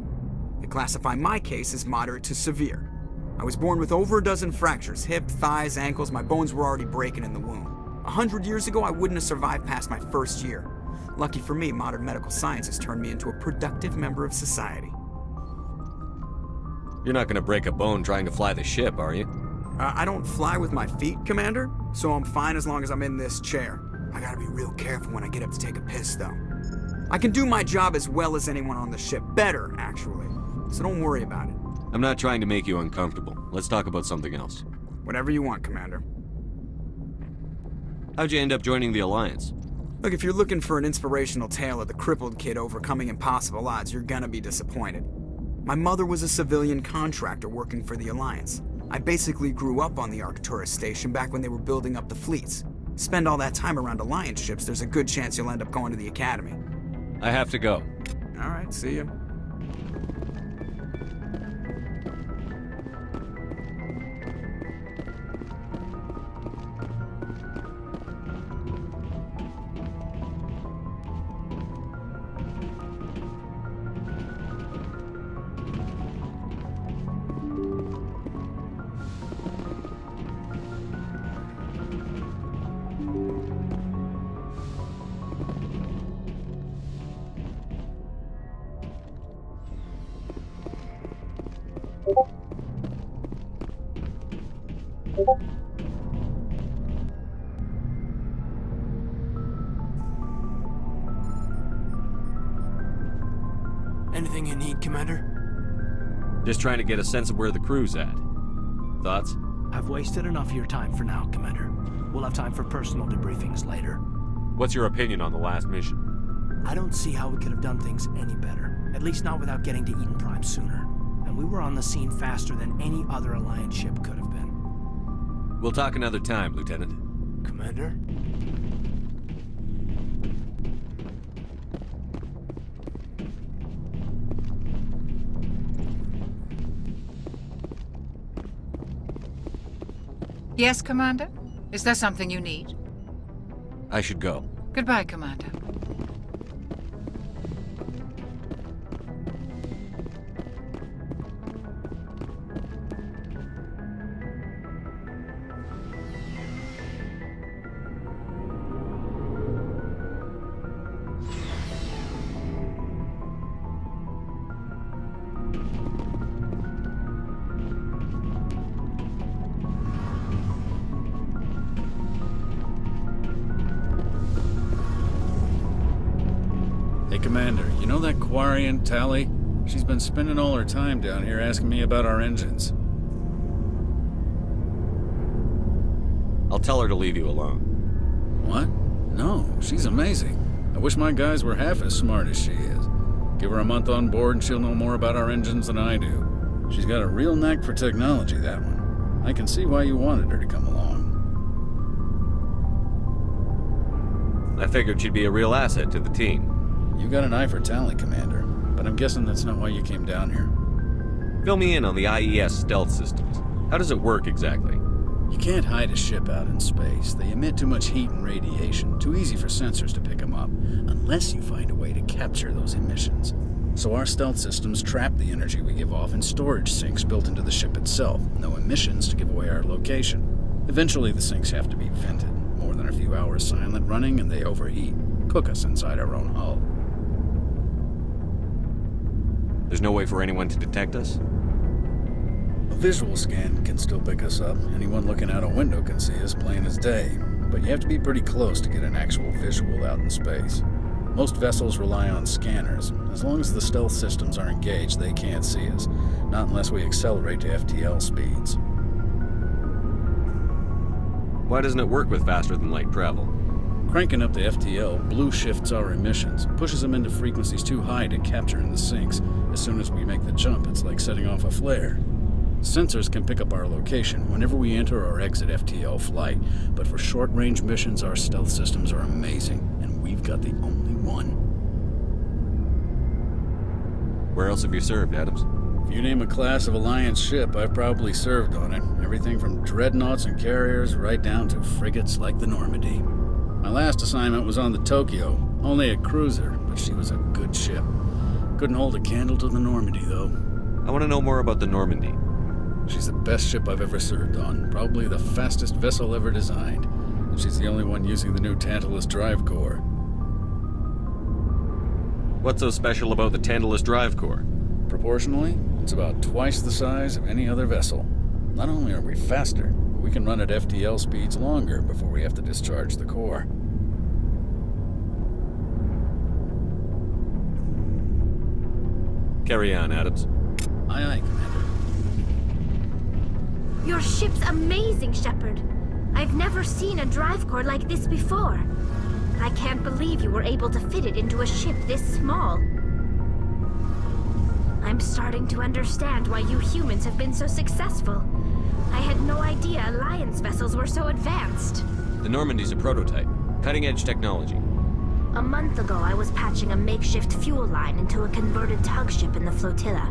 They classify my case as moderate to severe. I was born with over a dozen fractures, hip, thighs, ankles. My bones were already breaking in the womb. 100 years ago, I wouldn't have survived past my first year. Lucky for me, modern medical science has turned me into a productive member of society. You're not gonna break a bone trying to fly the ship, are you? I don't fly with my feet, Commander, so I'm fine as long as I'm in this chair. I gotta be real careful when I get up to take a piss, though. I can do my job as well as anyone on the ship. Better, actually. So don't worry about it. I'm not trying to make you uncomfortable. Let's talk about something else. Whatever you want, Commander. How'd you end up joining the Alliance? Look, if you're looking for an inspirational tale of the crippled kid overcoming impossible odds, you're gonna be disappointed. My mother was a civilian contractor working for the Alliance. I basically grew up on the Arcturus station back when they were building up the fleets. Spend all that time around Alliance ships, there's a good chance you'll end up going to the Academy. I have to go. All right, see ya. Anything you need, Commander? Just trying to get a sense of where the crew's at. Thoughts? I've wasted enough of your time for now, Commander. We'll have time for personal debriefings later. What's your opinion on the last mission? I don't see how we could have done things any better. At least not without getting to Eden Prime sooner. And we were on the scene faster than any other Alliance ship could have been. We'll talk another time, Lieutenant. Commander? Yes, Commander? Is there something you need? I should go. Goodbye, Commander. Hey, Commander, you know that Quarian, Tali? She's been spending all her time down here asking me about our engines. I'll tell her to leave you alone. What? No, she's amazing. I wish my guys were half as smart as she is. Give her a month on board and she'll know more about our engines than I do. She's got a real knack for technology, that one. I can see why you wanted her to come along. I figured she'd be a real asset to the team. You got an eye for Tali, Commander, but I'm guessing that's not why you came down here. Fill me in on the IES stealth systems. How does it work exactly? You can't hide a ship out in space. They emit too much heat and radiation, too easy for sensors to pick them up, unless you find a way to capture those emissions. So our stealth systems trap the energy we give off in storage sinks built into the ship itself. No emissions to give away our location. Eventually the sinks have to be vented. More than a few hours silent running and they overheat. Cook us inside our own hull. There's no way for anyone to detect us? A visual scan can still pick us up. Anyone looking out a window can see us plain as day. But you have to be pretty close to get an actual visual out in space. Most vessels rely on scanners. As long as the stealth systems are engaged, they can't see us. Not unless we accelerate to FTL speeds. Why doesn't it work with faster-than-light travel? Cranking up the FTL blue shifts our emissions, pushes them into frequencies too high to capture in the sinks. As soon as we make the jump, it's like setting off a flare. Sensors can pick up our location whenever we enter or exit FTL flight, but for short-range missions, our stealth systems are amazing, and we've got the only one. Where else have you served, Adams? If you name a class of Alliance ship, I've probably served on it. Everything from dreadnoughts and carriers right down to frigates like the Normandy. My last assignment was on the Tokyo, only a cruiser, but she was a good ship. Couldn't hold a candle to the Normandy, though. I want to know more about the Normandy. She's the best ship I've ever served on, probably the fastest vessel ever designed. And she's the only one using the new Tantalus drive core. What's so special about the Tantalus drive core? Proportionally, it's about twice the size of any other vessel. Not only are we faster, we can run at FTL speeds longer before we have to discharge the core. Carry on, Adams. Aye, aye, Commander. Your ship's amazing, Shepard. I've never seen a drive core like this before. I can't believe you were able to fit it into a ship this small. I'm starting to understand why you humans have been so successful. I had no idea Alliance vessels were so advanced. The Normandy's a prototype. Cutting-edge technology. A month ago, I was patching a makeshift fuel line into a converted tug ship in the flotilla.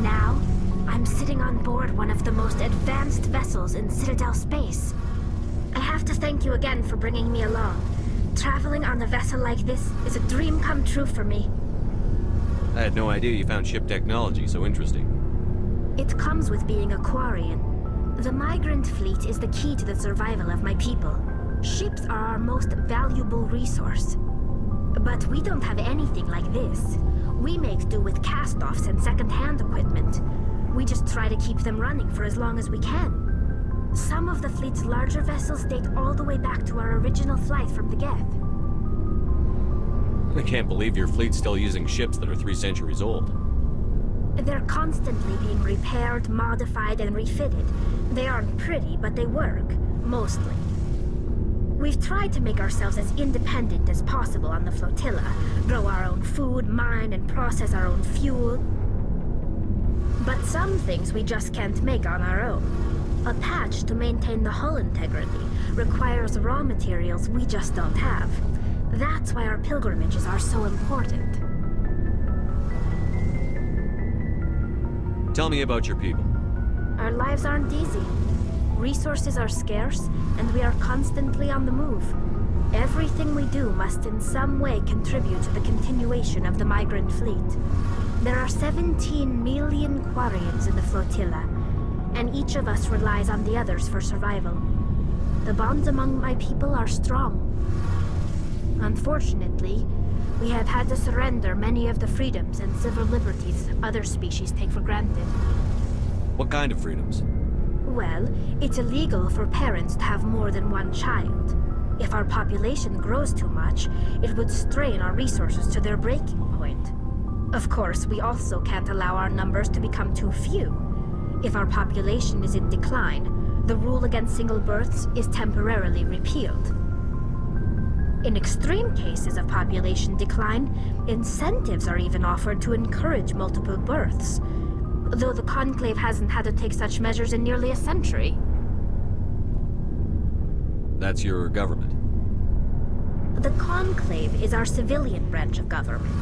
Now, I'm sitting on board one of the most advanced vessels in Citadel space. I have to thank you again for bringing me along. Traveling on a vessel like this is a dream come true for me. I had no idea you found ship technology so interesting. It comes with being a Quarian. The migrant fleet is the key to the survival of my people. Ships are our most valuable resource. But we don't have anything like this. We make do with cast-offs and second-hand equipment. We just try to keep them running for as long as we can. Some of the fleet's larger vessels date all the way back to our original flight from the Geth. I can't believe your fleet's still using ships that are 3 centuries old. They're constantly being repaired, modified, and refitted. They aren't pretty, but they work. Mostly. We've tried to make ourselves as independent as possible on the flotilla. Grow our own food, mine, and process our own fuel. But some things we just can't make on our own. A patch to maintain the hull integrity requires raw materials we just don't have. That's why our pilgrimages are so important. Tell me about your people. Our lives aren't easy. Resources are scarce, and we are constantly on the move. Everything we do must in some way contribute to the continuation of the migrant fleet. There are 17 million Quarians in the flotilla, and each of us relies on the others for survival. The bonds among my people are strong. Unfortunately, we have had to surrender many of the freedoms and civil liberties other species take for granted. What kind of freedoms? Well, it's illegal for parents to have more than one child. If our population grows too much, it would strain our resources to their breaking point. Of course, we also can't allow our numbers to become too few. If our population is in decline, the rule against single births is temporarily repealed. In extreme cases of population decline, incentives are even offered to encourage multiple births, though the Conclave hasn't had to take such measures in nearly a century. That's your government. The Conclave is our civilian branch of government.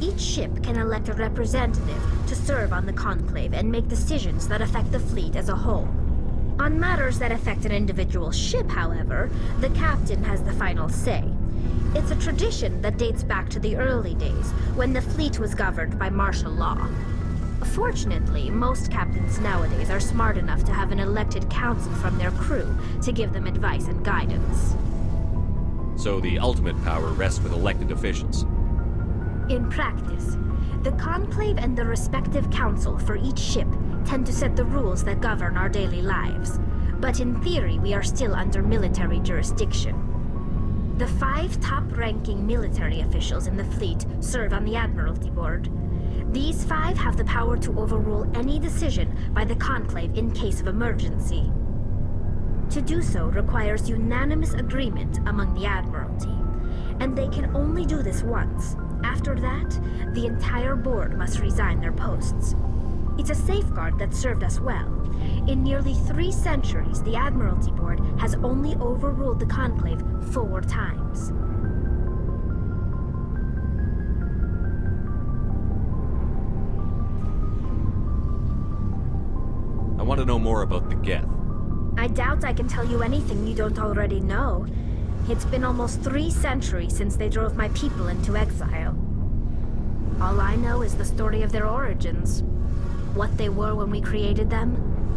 Each ship can elect a representative to serve on the Conclave and make decisions that affect the fleet as a whole. On matters that affect an individual ship, however, the captain has the final say. It's a tradition that dates back to the early days, when the fleet was governed by martial law. Fortunately, most captains nowadays are smart enough to have an elected council from their crew to give them advice and guidance. So the ultimate power rests with elected officials. In practice, the Conclave and the respective council for each ship tend to set the rules that govern our daily lives. But in theory, we are still under military jurisdiction. The 5 top-ranking military officials in the fleet serve on the Admiralty Board. These 5 have the power to overrule any decision by the Conclave in case of emergency. To do so requires unanimous agreement among the Admiralty, and they can only do this once. After that, the entire board must resign their posts. It's a safeguard that served us well. In nearly 3 centuries, the Admiralty Board has only overruled the Conclave 4 times. I want to know more about the Geth. I doubt I can tell you anything you don't already know. It's been almost 3 centuries since they drove my people into exile. All I know is the story of their origins, what they were when we created them,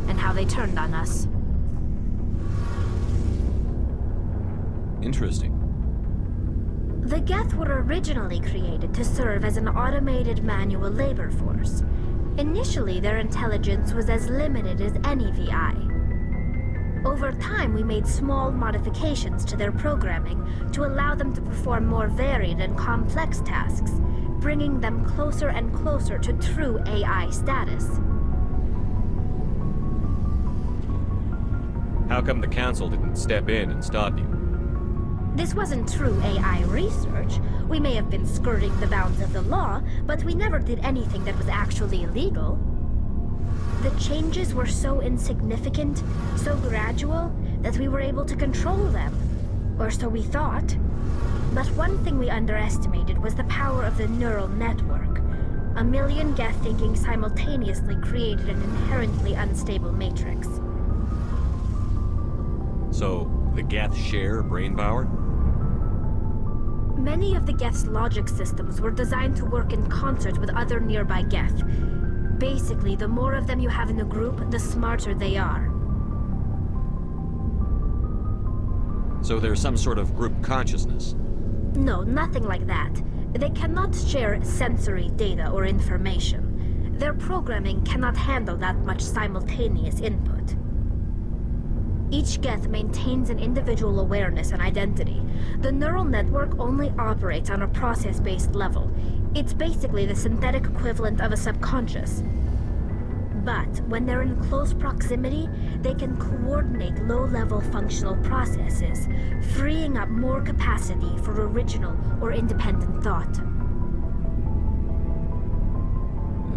and how they turned on us. Interesting. The Geth were originally created to serve as an automated manual labor force. Initially, their intelligence was as limited as any VI. Over time, we made small modifications to their programming to allow them to perform more varied and complex tasks, bringing them closer and closer to true AI status. How come the Council didn't step in and stop you? This wasn't true AI research. We may have been skirting the bounds of the law, but we never did anything that was actually illegal. The changes were so insignificant, so gradual, that we were able to control them. Or so we thought. But one thing we underestimated was the power of the neural network. A million Geth thinking simultaneously created an inherently unstable matrix. So, the Geth share brain power? Many of the Geth's logic systems were designed to work in concert with other nearby Geth. Basically, the more of them you have in a group, the smarter they are. So there's some sort of group consciousness? No, nothing like that. They cannot share sensory data or information. Their programming cannot handle that much simultaneous input. Each Geth maintains an individual awareness and identity. The neural network only operates on a process-based level. It's basically the synthetic equivalent of a subconscious. But when they're in close proximity, they can coordinate low-level functional processes, freeing up more capacity for original or independent thought.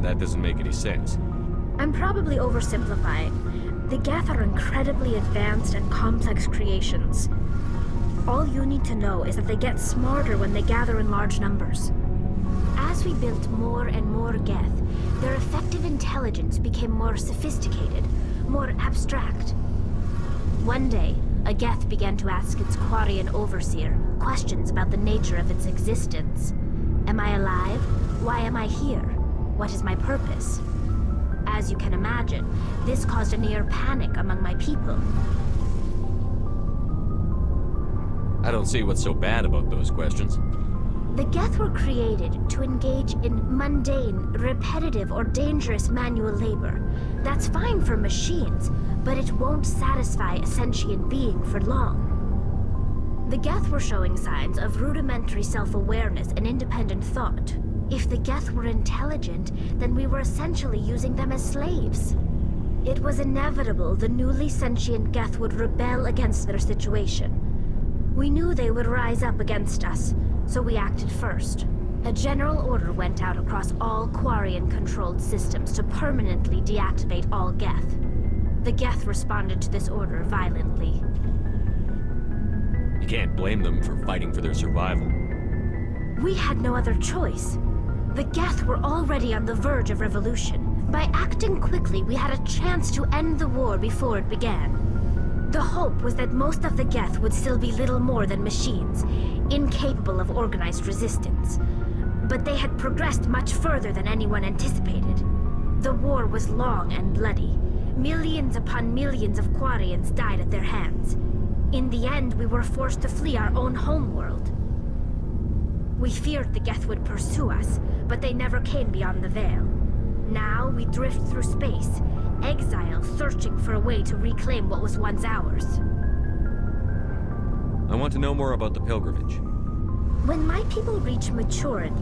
That doesn't make any sense. I'm probably oversimplifying. The Geth are incredibly advanced and complex creations. All you need to know is that they get smarter when they gather in large numbers. As we built more and more Geth, their effective intelligence became more sophisticated, more abstract. One day, a Geth began to ask its Quarian overseer questions about the nature of its existence. Am I alive? Why am I here? What is my purpose? As you can imagine, this caused a near panic among my people. I don't see what's so bad about those questions. The Geth were created to engage in mundane, repetitive, or dangerous manual labor. That's fine for machines, but it won't satisfy a sentient being for long. The Geth were showing signs of rudimentary self-awareness and independent thought. If the Geth were intelligent, then we were essentially using them as slaves. It was inevitable the newly sentient Geth would rebel against their situation. We knew they would rise up against us, so we acted first. A general order went out across all Quarian-controlled systems to permanently deactivate all Geth. The Geth responded to this order violently. You can't blame them for fighting for their survival. We had no other choice. The Geth were already on the verge of revolution. By acting quickly, we had a chance to end the war before it began. The hope was that most of the Geth would still be little more than machines, incapable of organized resistance. But they had progressed much further than anyone anticipated. The war was long and bloody. Millions upon millions of Quarians died at their hands. In the end, we were forced to flee our own homeworld. We feared the Geth would pursue us, but they never came beyond the Veil. Now we drift through space, exile searching for a way to reclaim what was once ours. I want to know more about the pilgrimage. When my people reach maturity,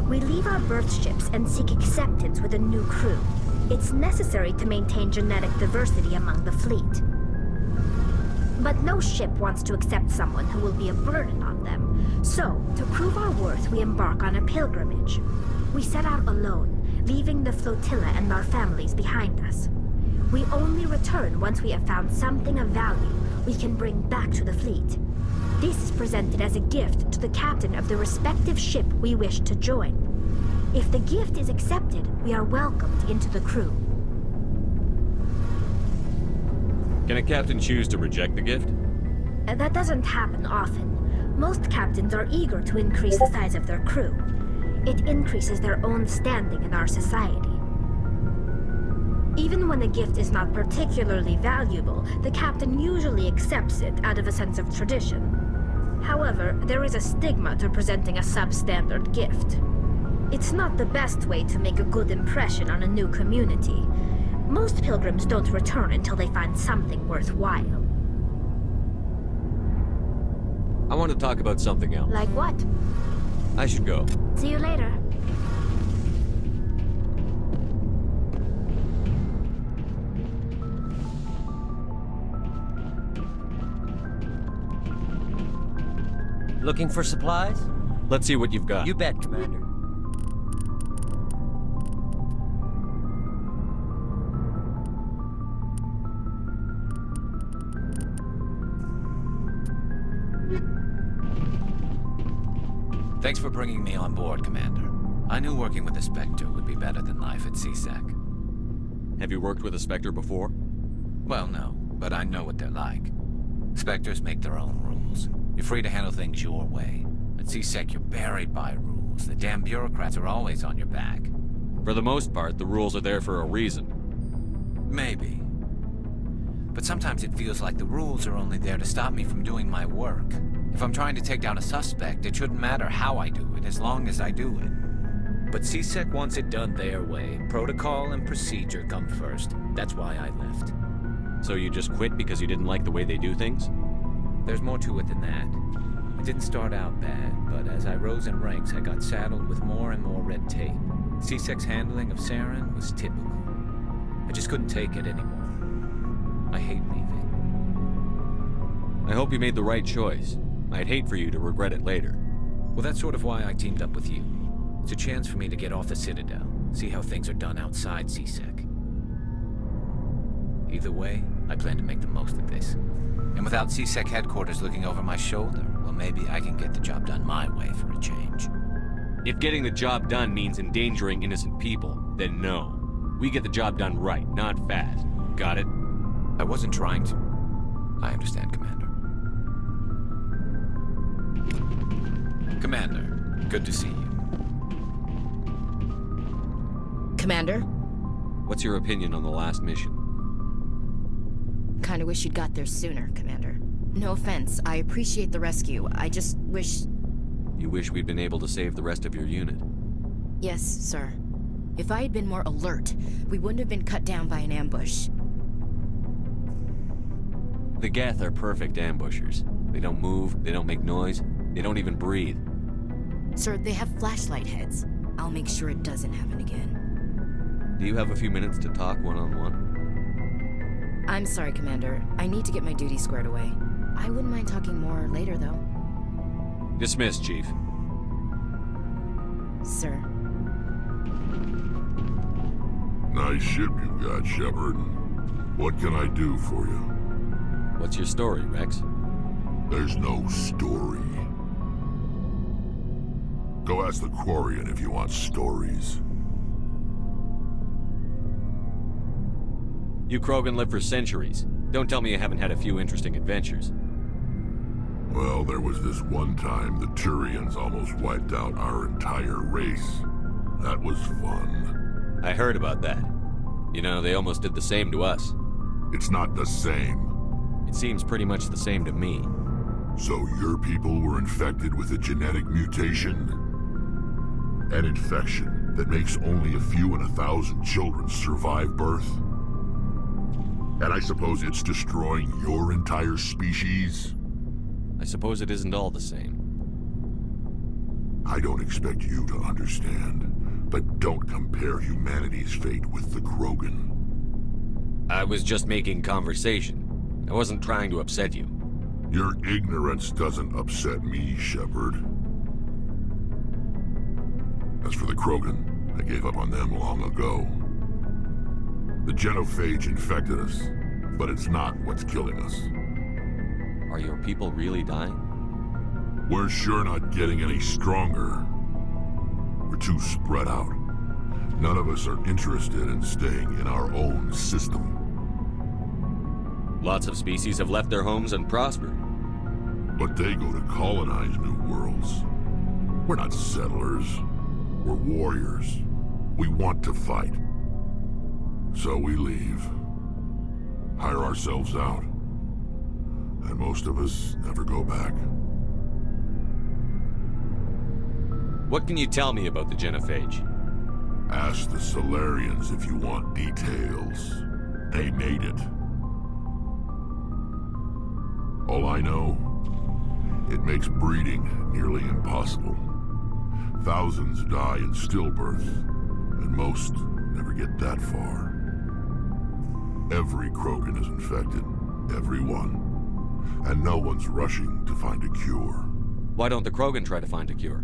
we leave our birth ships and seek acceptance with a new crew. It's necessary to maintain genetic diversity among the fleet. But no ship wants to accept someone who will be a burden on them. So, to prove our worth, we embark on a pilgrimage. We set out alone, leaving the flotilla and our families behind us. We only return once we have found something of value we can bring back to the fleet. This is presented as a gift to the captain of the respective ship we wish to join. If the gift is accepted, we are welcomed into the crew. Can a captain choose to reject the gift? That doesn't happen often. Most captains are eager to increase the size of their crew. It increases their own standing in our society. Even when a gift is not particularly valuable, the captain usually accepts it out of a sense of tradition. However, there is a stigma to presenting a substandard gift. It's not the best way to make a good impression on a new community. Most pilgrims don't return until they find something worthwhile. I want to talk about something else. Like what? I should go. See you later. Looking for supplies? Let's see what you've got. You bet, Commander. Thanks for bringing me on board, Commander. I knew working with the Spectre would be better than life at CSEC. Have you worked with a Spectre before? Well, no, but I know what they're like. Spectres make their own rules. You're free to handle things your way. At CSEC, you're buried by rules. The damn bureaucrats are always on your back. For the most part, the rules are there for a reason. Maybe. But sometimes it feels like the rules are only there to stop me from doing my work. If I'm trying to take down a suspect, it shouldn't matter how I do it, as long as I do it. But CSEC wants it done their way. Protocol and procedure come first. That's why I left. So you just quit because you didn't like the way they do things? There's more to it than that. It didn't start out bad, but as I rose in ranks, I got saddled with more and more red tape. CSEC's handling of Saren was typical. I just couldn't take it anymore. I hate leaving. I hope you made the right choice. I'd hate for you to regret it later. Well, that's sort of why I teamed up with you. It's a chance for me to get off the Citadel, see how things are done outside CSEC. Either way, I plan to make the most of this. And without CSEC headquarters looking over my shoulder, well, maybe I can get the job done my way for a change. If getting the job done means endangering innocent people, then no. We get the job done right, not fast. Got it? I wasn't trying to. I understand, Commander. Commander, good to see you. Commander? What's your opinion on the last mission? Kinda wish you'd got there sooner, Commander. No offense, I appreciate the rescue. I just wish... You wish we'd been able to save the rest of your unit? Yes, sir. If I had been more alert, we wouldn't have been cut down by an ambush. The Geth are perfect ambushers. They don't move, they don't make noise, they don't even breathe. Sir, they have flashlight heads. I'll make sure it doesn't happen again. Do you have a few minutes to talk one-on-one? I'm sorry, Commander. I need to get my duty squared away. I wouldn't mind talking more later, though. Dismissed, Chief. Sir. Nice ship you've got, Shepard. What can I do for you? What's your story, Rex? There's no story. Go ask the Quarian if you want stories. You Krogan live for centuries. Don't tell me you haven't had a few interesting adventures. Well, there was this one time the Turians almost wiped out our entire race. That was fun. I heard about that. You know, they almost did the same to us. It's not the same. It seems pretty much the same to me. So your people were infected with a genetic mutation? An infection that makes only a few in 1,000 children survive birth? And I suppose it's destroying your entire species? I suppose it isn't all the same. I don't expect you to understand, but don't compare humanity's fate with the Krogan. I was just making conversation. I wasn't trying to upset you. Your ignorance doesn't upset me, Shepard. As for the Krogan, I gave up on them long ago. The genophage infected us, but it's not what's killing us. Are your people really dying? We're sure not getting any stronger. We're too spread out. None of us are interested in staying in our own system. Lots of species have left their homes and prospered. But they go to colonize new worlds. We're not settlers. We're warriors. We want to fight. So we leave. Hire ourselves out. And most of us never go back. What can you tell me about the genophage? Ask the Solarians if you want details. They made it. All I know, it makes breeding nearly impossible. Thousands die in stillbirth, and most never get that far. Every Krogan is infected. Every one. And no one's rushing to find a cure. Why don't the Krogan try to find a cure?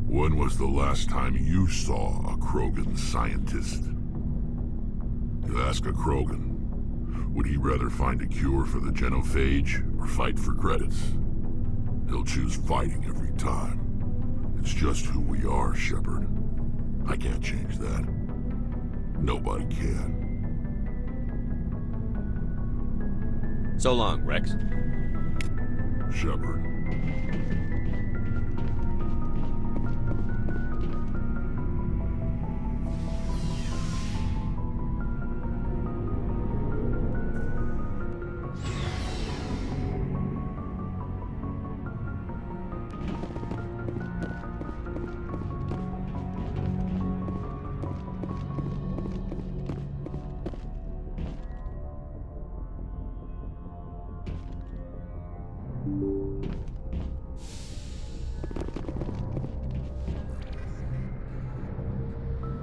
When was the last time you saw a Krogan scientist? You ask a Krogan, would he rather find a cure for the genophage or fight for credits? He'll choose fighting every time. It's just who we are, Shepard. I can't change that. Nobody can. So long, Rex. Shepard.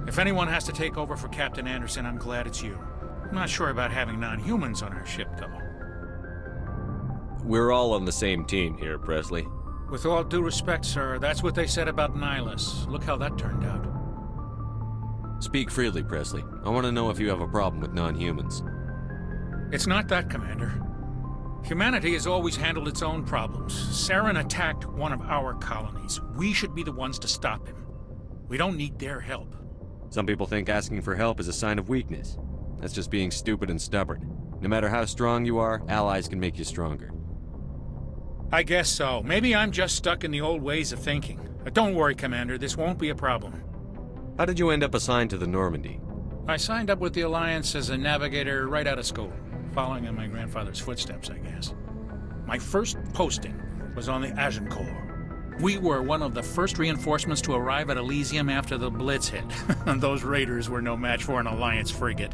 If anyone has to take over for Captain Anderson, I'm glad it's you. I'm not sure about having non-humans on our ship, though. We're all on the same team here, Presley. With all due respect, sir, that's what they said about Nihilus. Look how that turned out. Speak freely, Presley. I want to know if you have a problem with non-humans. It's not that, Commander. Humanity has always handled its own problems. Saren attacked one of our colonies. We should be the ones to stop him. We don't need their help. Some people think asking for help is a sign of weakness. That's just being stupid and stubborn. No matter how strong you are, allies can make you stronger. I guess so. Maybe I'm just stuck in the old ways of thinking. But don't worry, Commander, this won't be a problem. How did you end up assigned to the Normandy? I signed up with the Alliance as a navigator right out of school, following in my grandfather's footsteps, I guess. My first posting was on the Agincourt. We were one of the first reinforcements to arrive at Elysium after the Blitz hit. Those raiders were no match for an Alliance frigate.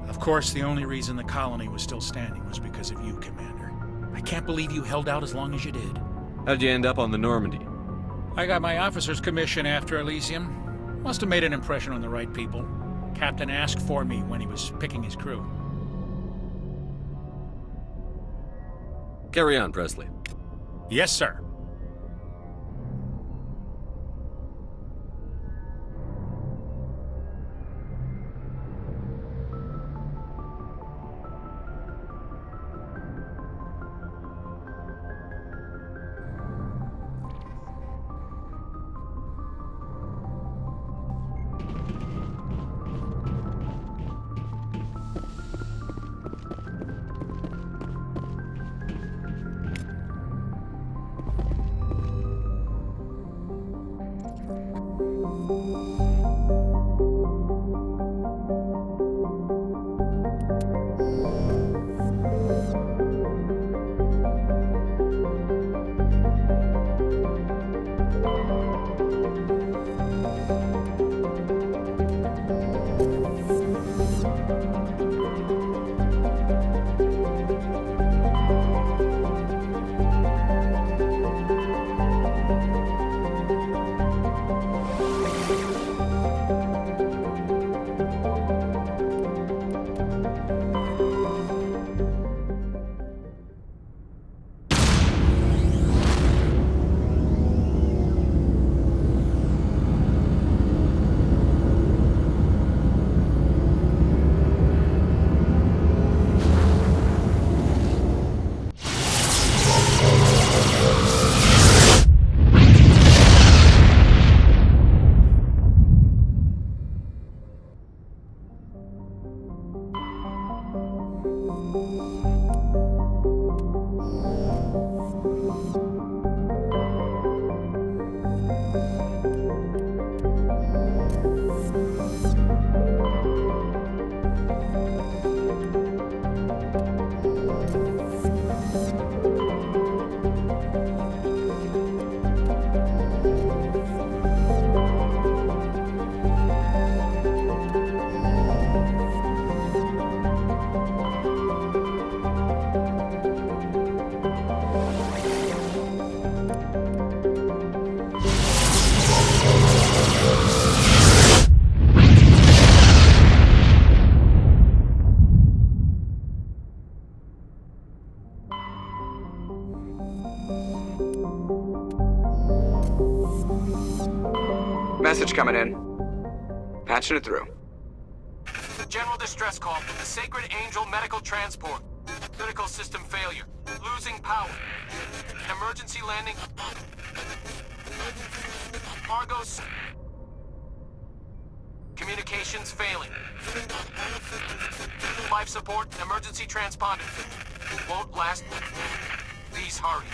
Of course, the only reason the colony was still standing was because of you, Commander. I can't believe you held out as long as you did. How'd you end up on the Normandy? I got my officer's commission after Elysium. Must have made an impression on the right people. Captain asked for me when he was picking his crew. Carry on, Presley. Yes, sir. Message coming in. Patching it through. General distress call from the Sacred Angel Medical Transport. Critical system failure. Losing power. An emergency landing. Argos. Communications failing. Life support, emergency transponder. Won't last. Please hurry.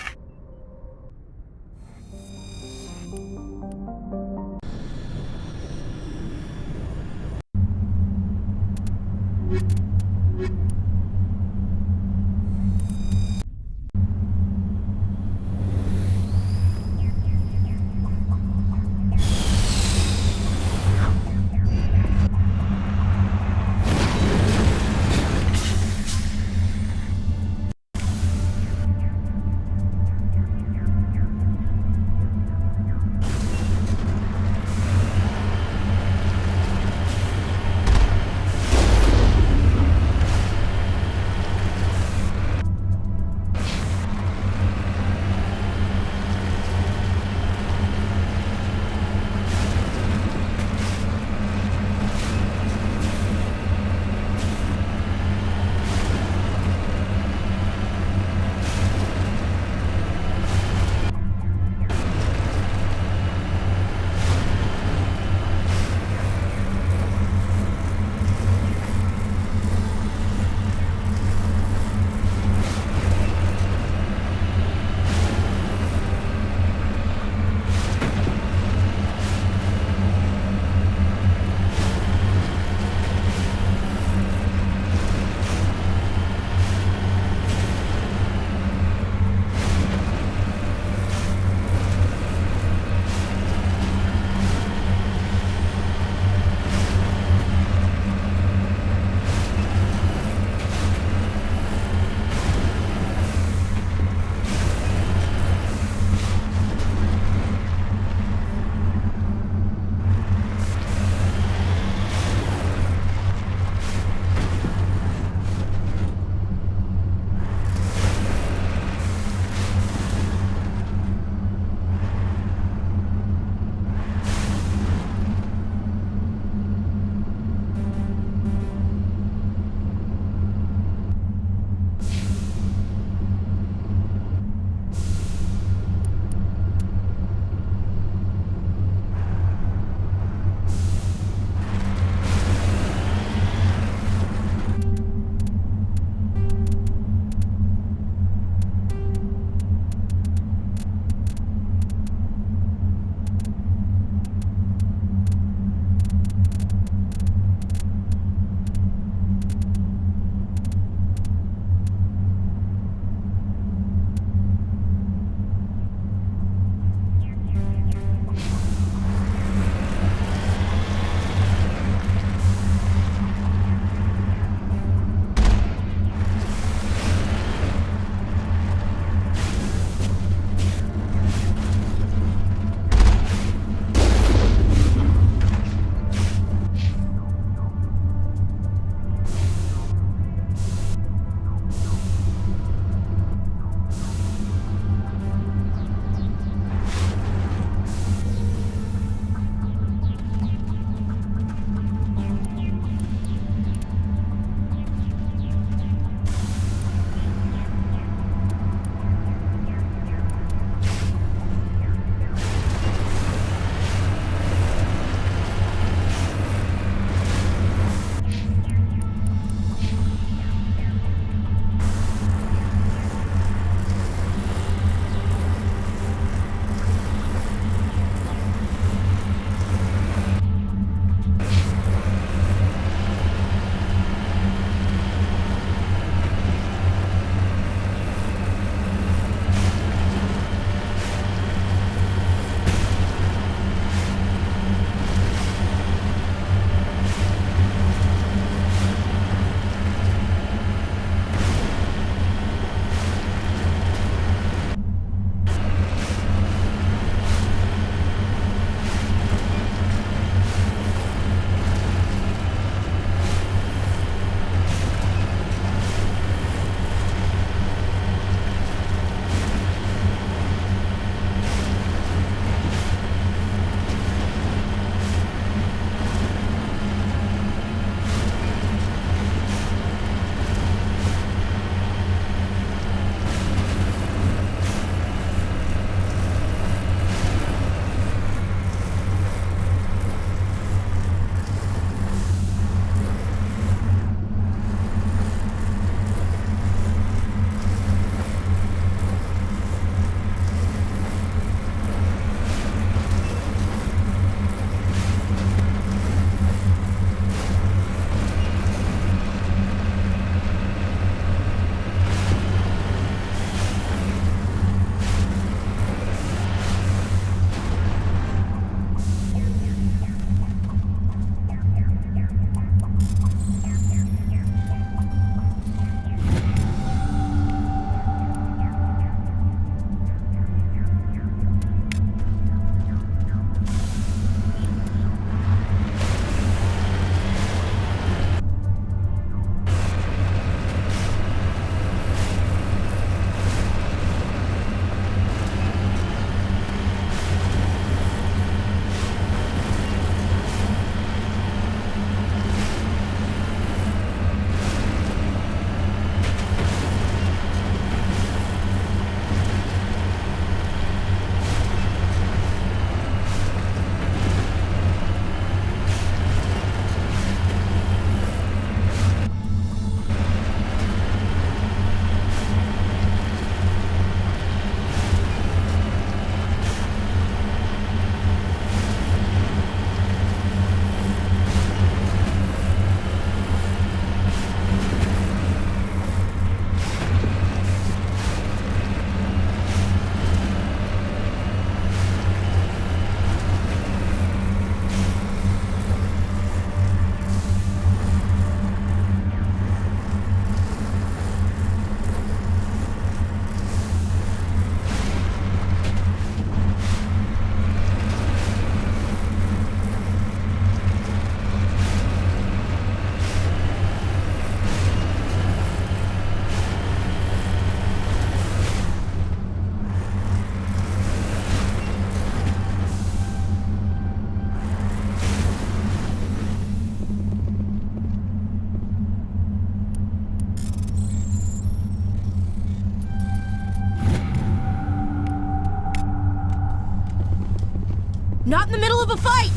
Not in the middle of a fight!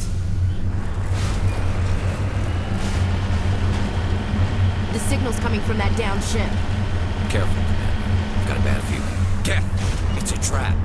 The signal's coming from that downed ship. Careful, Commander. I've got a bad feeling. Get! It's a trap.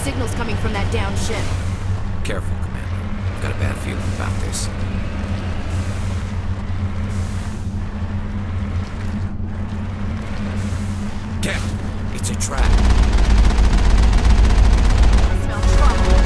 signal's coming from that downed ship. Careful, Commander. I've got a bad feeling about this. track. I smell trouble.